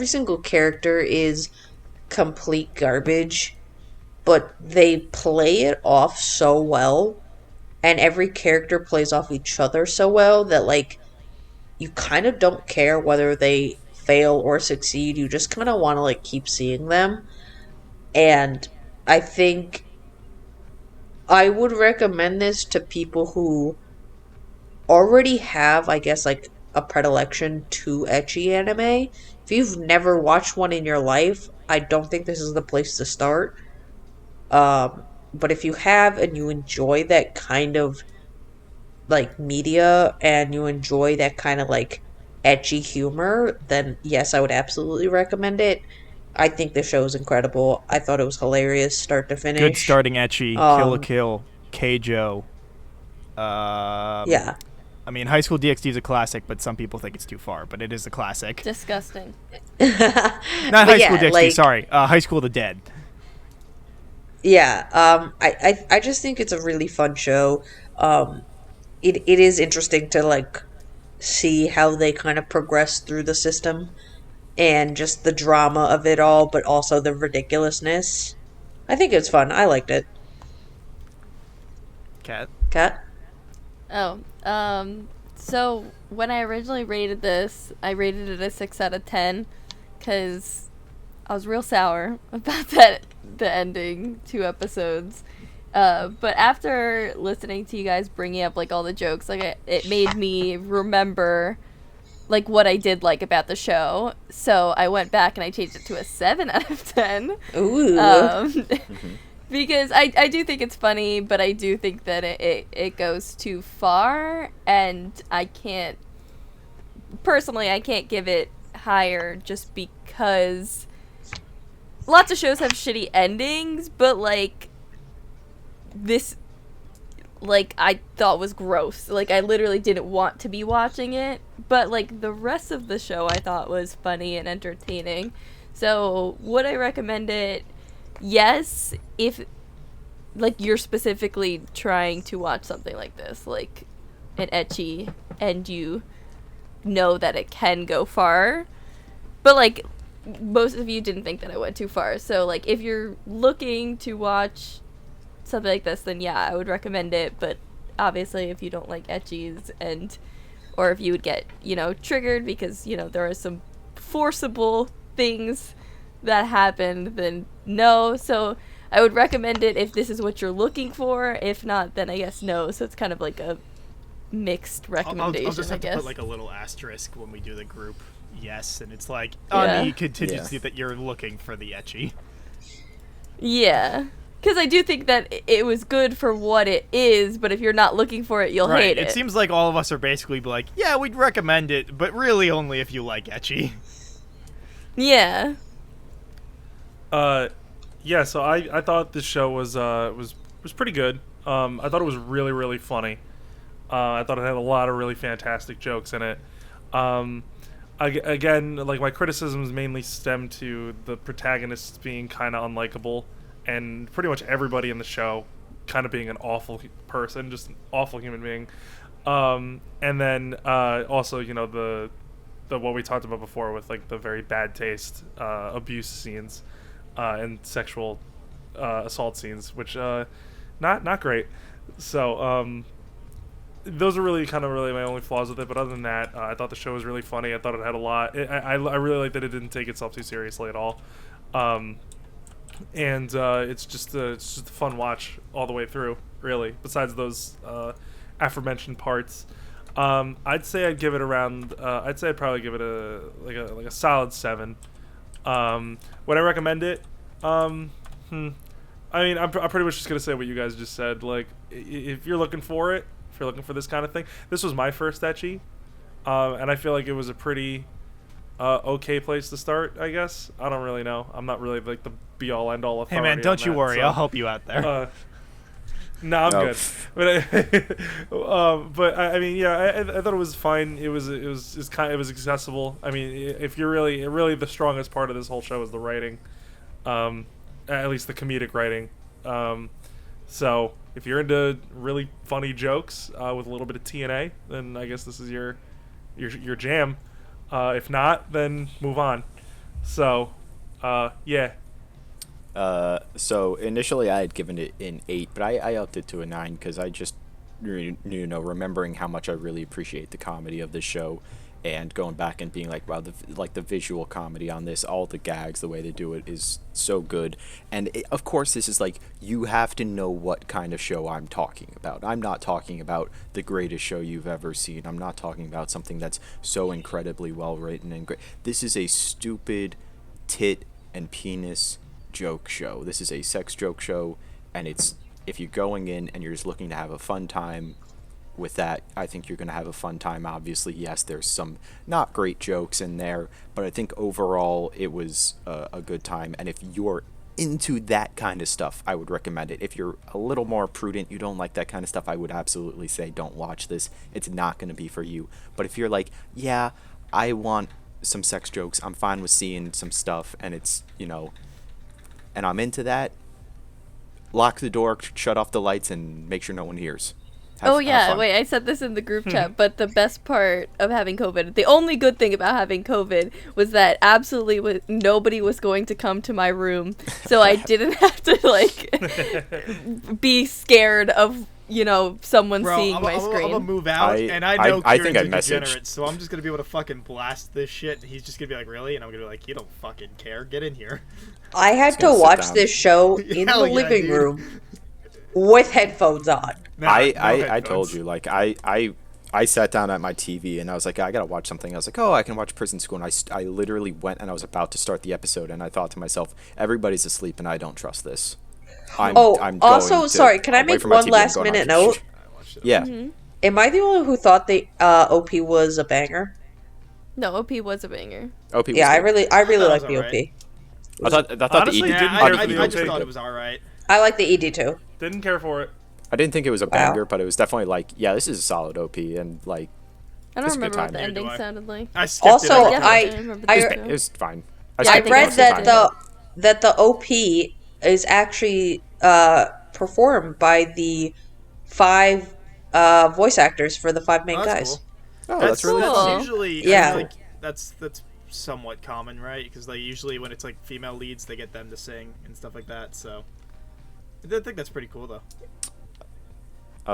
single character is complete garbage, but they play it off so well, and every character plays off each other so well that like you kind of don't care whether they fail or succeed. You just kind of want to like keep seeing them. And I think I would recommend this to people who already have, I guess, like a predilection to ecchi anime. If you've never watched one in your life, I don't think this is the place to start. But if you have and you enjoy that kind of like media and you enjoy that kind of like ecchi humor, then yes, I would absolutely recommend it. I think the show is incredible. I thought it was hilarious, start to finish. Good starting ecchi, Kill la Kill, Keijo. Yeah. I mean, High School DxD is a classic, but some people think it's too far. But it is a classic. Disgusting. Not High School DxD. like- Sorry, High School of the Dead. Yeah, I just think it's a really fun show. it is interesting to like see how they kind of progress through the system and just the drama of it all, but also the ridiculousness. I think it's fun. I liked it. Cat. Oh, so when I originally rated this, I rated it a 6 out of 10 because I was real sour about the ending 2 episodes. But after listening to you guys bringing up like all the jokes, like it made me remember like what I did like about the show. So I went back and I changed it to a 7 out of 10. Ooh. Because I do think it's funny, but I do think that it goes too far, and I can't give it higher just because lots of shows have shitty endings, but like this, like, I thought was gross. Like, I literally didn't want to be watching it, but like the rest of the show I thought was funny and entertaining. So would I recommend it? Yes, if like you're specifically trying to watch something like this, like an ecchi, and you know that it can go far, but like most of you didn't think that I went too far. So like if you're looking to watch something like this, then yeah, I would recommend it. But obviously if you don't like ecchis, and or if you would get, you know, triggered because, you know, there are some forcible things that happened, then no. So I would recommend it if this is what you're looking for. If not, then I guess no. So it's kind of like a mixed recommendation, I'll just have I guess. to put like a little asterisk when we do the group yes, and it's like Yeah. on the contingency that you're looking for the ecchi. Yeah. Because I do think that it was good for what it is, but if you're not looking for it, you'll hate it. It seems like all of us are basically like, yeah, we'd recommend it, but really only if you like ecchi. Yeah. Yeah, so I thought this show was pretty good. I thought it was really, really funny. I thought it had a lot of really fantastic jokes in it. Again, like, my criticisms mainly stem to the protagonists being kind of unlikable, and pretty much everybody in the show kind of being an awful person, just an awful human being. And then also, you know, the what we talked about before with like the very bad taste abuse scenes and sexual assault scenes, which not great. So those are really my only flaws with it. But other than that, I thought the show was really funny. I thought it had a lot. I really like that it didn't take itself too seriously at all. And it's just a fun watch all the way through, really. Besides those aforementioned parts, I'd say I'd give it around. I'd say I'd probably give it a solid 7. Would I recommend it? I mean, I'm pretty much just gonna say what you guys just said. Like, if you're looking for it, if you're looking for this kind of thing, this was my first ecchi, and I feel like it was a pretty okay place to start, I guess. I don't really know. I'm not really like the be all end all authority. Hey man, don't you that, worry. so. I'll help you out there. No, I'm No. good. But I mean, yeah, I thought it was fine. It was accessible. I mean, if you're really the strongest part of this whole show is the writing, at least the comedic writing. So if you're into really funny jokes with a little bit of TNA, then I guess this is your jam. If not, then move on. So, yeah. So initially I had given it an 8, but I upped it to a 9 because I just, remembering how much I really appreciate the comedy of this show, and going back and being like, wow, the visual comedy on this, all the gags, the way they do it is so good. And of course, this is like, you have to know what kind of show I'm talking about. I'm not talking about the greatest show you've ever seen. I'm not talking about something that's so incredibly well written and great. This is a stupid tit and penis joke show. This is a sex joke show, and it's, if you're going in and you're just looking to have a fun time with that, I think you're going to have a fun time. Obviously, yes, there's some not great jokes in there, but I think overall it was a good time. And if you're into that kind of stuff, I would recommend it. If you're a little more prudent, you don't like that kind of stuff, I would absolutely say don't watch this. It's not going to be for you. But if you're like, yeah, I want some sex jokes, I'm fine with seeing some stuff, and it's, and I'm into that, lock the door, shut off the lights, and make sure no one hears. Oh have yeah, fun. wait, I said this in the group chat, but the best part of having COVID, the only good thing about having COVID was that absolutely nobody was going to come to my room, so I didn't have to like be scared of, you know, someone Bro, seeing my I'm screen. gonna move out, and I know I Kieran's think I a messaged. degenerate, so I'm just gonna be able to fucking blast this shit, and he's just gonna be like, really? And I'm gonna be like, you don't fucking care, get in here. I had to gonna sit watch down. this show in Hell the yeah, living dude. room with headphones on. Nah, I no I told headphones. you, like, I sat down at my TV and I was like, I gotta watch something. I was like, oh, I can watch Prison School. And I literally went and I was about to start the episode and I thought to myself, everybody's asleep and I don't trust this. I'm Also, going to, sorry, can I away make from my one TV and last going on minute to- note? I watched it. Yeah. Am I the only one who thought the OP was a banger? No, OP was a banger. OP was Yeah, I good. really That like was the OP. alright. I thought Honestly, the ED, didn't Yeah, care I, for the I OP. just thought it was alright. I like the ED too. Didn't care for it. I didn't think it was a Wow. banger, but it was definitely like, yeah, this is a solid OP and like I don't It's a good remember what time. the Neither do ending I. sounded like. I skipped it. Also, every Yeah, time. I remember I- that it too. was fine. Yeah, I I think read most of the that time. the OP is actually performed by the 5 voice actors for the 5 main Oh, guys. that's Oh, cool. that's really cool. fun. Usually, Yeah. I feel like that's somewhat common, right? Because like usually when it's like female leads, they get them to sing and stuff like that. So I think that's pretty cool though.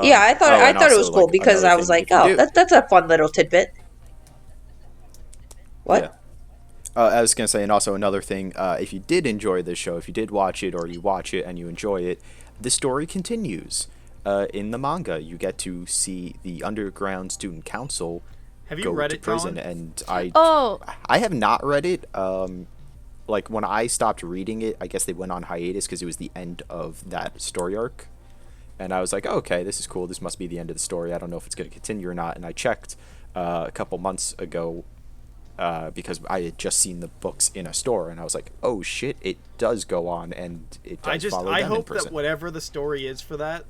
Yeah, I thought and it was also, cool like, because another I was thing like, you can oh, do- that's a fun little tidbit. What? Yeah. I was gonna say, and also another thing, if you did enjoy this show, if you did watch it or you watch it and you enjoy it, the story continues. In the manga, you get to see the underground student council Have you go read to it, prison, Colin? and Oh, I have not read it. Like when I stopped reading it, I guess they went on hiatus because it was the end of that story arc, and I was like, oh, okay, this is cool. This must be the end of the story. I don't know if it's going to continue or not. And I checked a couple months ago because I had just seen the books in a store, and I was like, oh shit, it does go on, and it does follow I them in hope prison. that whatever the story is for that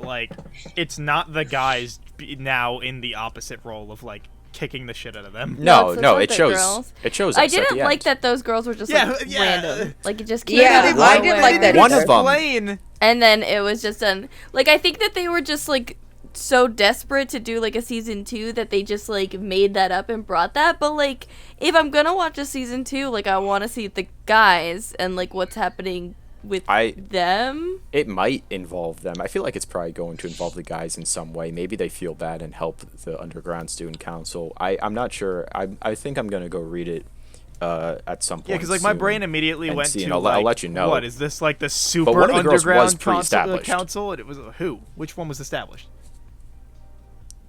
like it's not the guys now in the opposite role of like kicking the shit out of them. No, it's no, not it the shows. girls. It shows. I us at didn't the like end. that those girls were just Yeah, like yeah. random. Like it just came Yeah, out of I nowhere. didn't like that One either. of them. Explain. And then it was just done. Like I think that they were just like so desperate to do like a season 2 that they just like made that up and brought that. But like if I'm gonna watch a season 2, like I want to see the guys and like what's happening with them. It might involve them. I feel like it's probably going to involve the guys in some way. Maybe they feel bad and help the underground student council. I'm not sure. I think I'm gonna go read it at some point. Yeah, because like my soon brain immediately and went see, to and I'll like, let you know. what is this like the super one of the girls was underground pre-established. council? And it was who? Which one was established?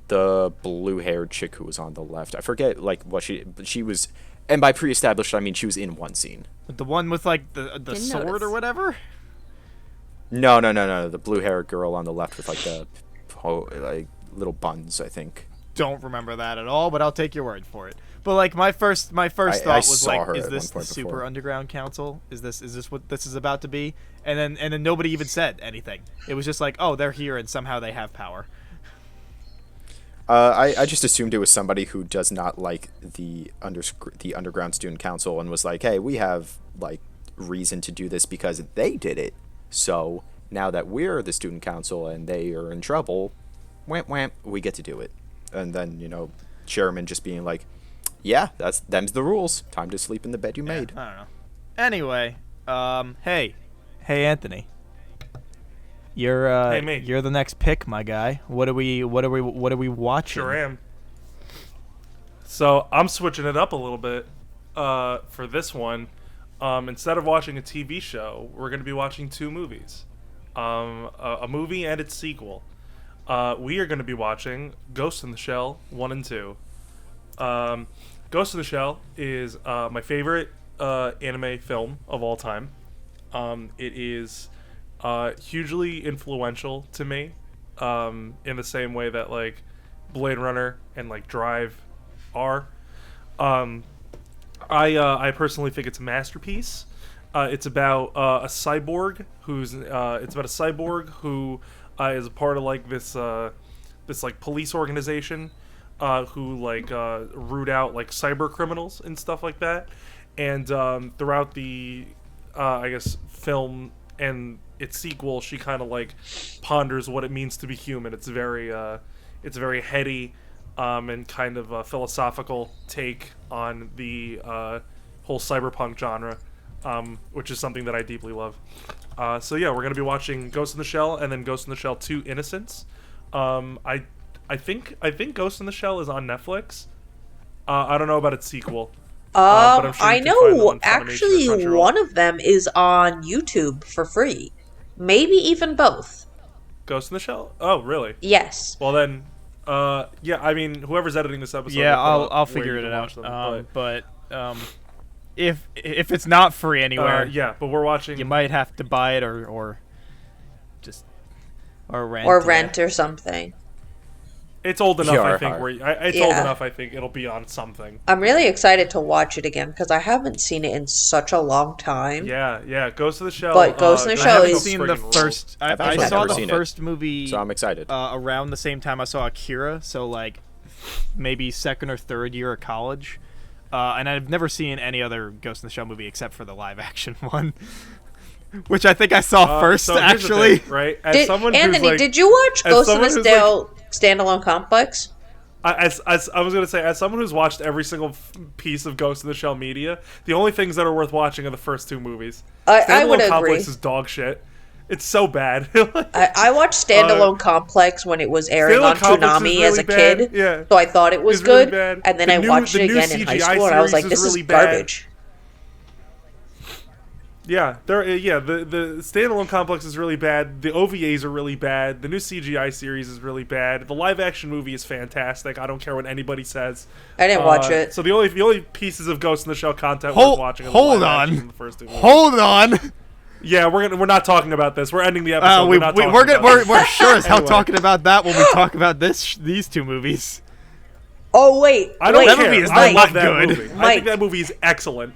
The blue-haired chick who was on the left. I forget like what she was. And by pre-established, I mean she was in one scene. The one with like the Didn't sword notice. or whatever. No. The blue-haired girl on the left with like the like little buns, I think. Don't remember that at all, but I'll take your word for it. But like my first I thought was saw like, her is at this one the point super before. underground council? Is this what this is about to be? And then nobody even said anything. It was just like, oh, they're here and somehow they have power. I just assumed it was somebody who does not like the underground student council and was like, hey, we have like reason to do this because they did it. So now that we're the student council and they are in trouble, whamp, we get to do it. And then chairman just being like, yeah, them's the rules. Time to sleep in the bed you made. I don't know. Anyway, hey Anthony. You're Hey, me. you're the next pick, my guy. What are we watching? Sure am. So I'm switching it up a little bit for this one. Instead of watching a TV show, we're going to be watching 2 movies. A movie and its sequel. We are going to be watching Ghost in the Shell 1 and 2. Ghost in the Shell is my favorite anime film of all time. It is hugely influential to me in the same way that like Blade Runner and like Drive are. I personally think it's a masterpiece. It's about a cyborg who is a part of like this like police organization who like root out like cyber criminals and stuff like that. And throughout the I guess film and its sequel, she kind of like ponders what it means to be human. It's very heady, and kind of a philosophical take on the whole cyberpunk genre, which is something that I deeply love. So yeah, we're gonna be watching Ghost in the Shell and then Ghost in the Shell 2: Innocence. I think Ghost in the Shell is on Netflix. I don't know about its sequel. But I'm sure I you can find them know on Funimation or actually Crunchyroll. one of them is on YouTube for free. Maybe even both. Ghost in the Shell? Oh, really? Yes. Well then, yeah. I mean, whoever's editing this episode, Yeah, will put I'll up where figure you it can watch out. them, If it's not free but anywhere, yeah, but we're watching. you might have to buy it or just rent. Or yeah. rent or something. It's old enough, I think. Yarhar. It's old Yeah. enough, I think it'll be on something. I'm really excited to watch it again because I haven't seen it in such a long time. Yeah. Ghost in the Shell. But Ghost in the I Shell haven't is- seen the friggin' first. I've I actually saw never the seen it, first movie. So I'm excited. Around the same time I saw Akira, so like maybe second or third year of college. And I've never seen any other Ghost in the Shell movie except for the live action one, which I think I saw first so here's the actually. thing, right? As Did, someone who's Anthony, like, did you watch as Ghost in the someone who's Shell standalone complex? as I was gonna say, as someone who's watched every single piece of Ghost in the Shell media, the only things that are worth watching are the first two movies. I would Standalone agree. Complex is dog shit. It's so bad. I watched Standalone Complex when it was airing on Standalone Complex is Toonami as a really bad, kid, yeah. so I thought it was It's really good. bad. And then The I new- watched the it new again in high CGI school, and I was like, series "This is is really bad. garbage." Yeah, the standalone complex is really bad. The OVAs are really bad. The new CGI series is really bad. The live action movie is fantastic. I don't care what anybody says. I didn't watch it. So the only pieces of Ghost in the Shell content Hold- worth watching are the hold live on. action and the first two movies. Hold on. Yeah, we're not talking about this. We're ending the episode. We're not talking about this. We're sure as hell Anyway. talking about that when we talk about these two movies. Oh wait, I don't wait, care. That movie is I not love that good. movie. I Mike. think that movie is excellent.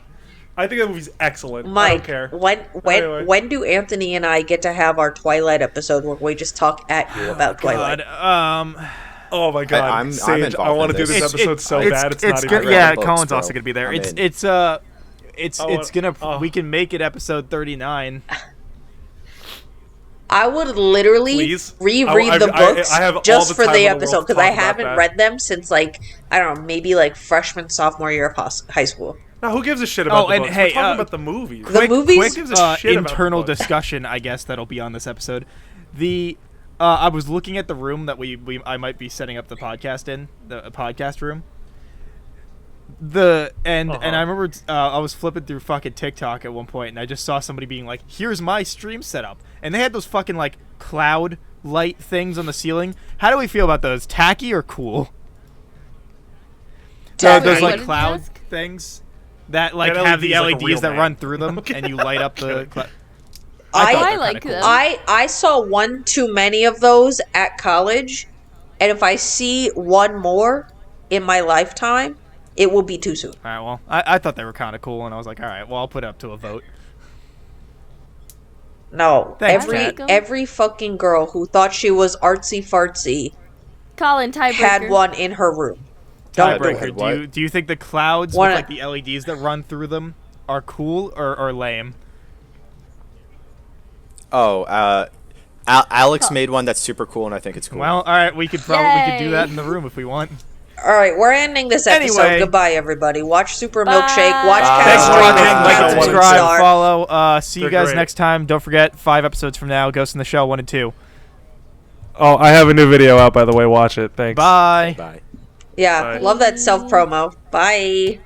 I don't Mike, care. when Anyway. do Anthony and I get to have our Twilight episode where we just talk at you about Twilight? God, Oh my god, I'm Sage, involved I want to in do this. this episode so bad. It's not even. good. read Yeah, the books, Colin's bro. also gonna be there. I'm in. It's gonna. oh. We can make it episode 39. I would literally Please? reread the books I have all just the for time the in the world episode to because I talk about haven't that. read them since like I don't know, maybe like freshman sophomore year of high school. Now, who gives a shit about Oh, the and books? hey, We're talking uh, about the movies. The movies? Quick gives a shit about internal the books? discussion, I guess that'll be on this episode. I was looking at the room that I might be setting up the podcast in, the podcast room. And I remember I was flipping through fucking TikTok at one point, and I just saw somebody being like, "Here's my stream setup," and they had those fucking like cloud light things on the ceiling. How do we feel about those? Tacky or cool? Tacky. Those like What is cloud this? things that like That have the LED 's like a LEDs real that man. run through them, Okay. and you light up the. I thought I they're like kinda them. cool. I saw one too many of those at college, and if I see one more in my lifetime, it will be too soon. All right, well, I thought they were kind of cool, and I was like, all right, well, I'll put it up to a vote. No, Thanks, every Kat. every fucking girl who thought she was artsy fartsy Colin, tiebreaker. had one in her room. Don't do Tiebreaker. it. Tiebreaker. Do you think the clouds Wanna- with like the LEDs that run through them are cool or lame? Oh, Alex made one that's super cool, and I think it's cool. Well, all right, we could do Yay. that in the room if we want. All right, we're ending this episode. Anyway. Goodbye, everybody. Watch Super Bye. Milkshake. Watch Bye. Cat Thanks for Stream watching. it. Like, Captain and Toon subscribe, Star. follow. See you They're guys great. next time. Don't forget, 5 episodes from now, Ghost in the Shell 1 and 2. Oh, I have a new video out, by the way. Watch it. Thanks. Bye. Bye. Yeah, Bye. love that self promo. Bye.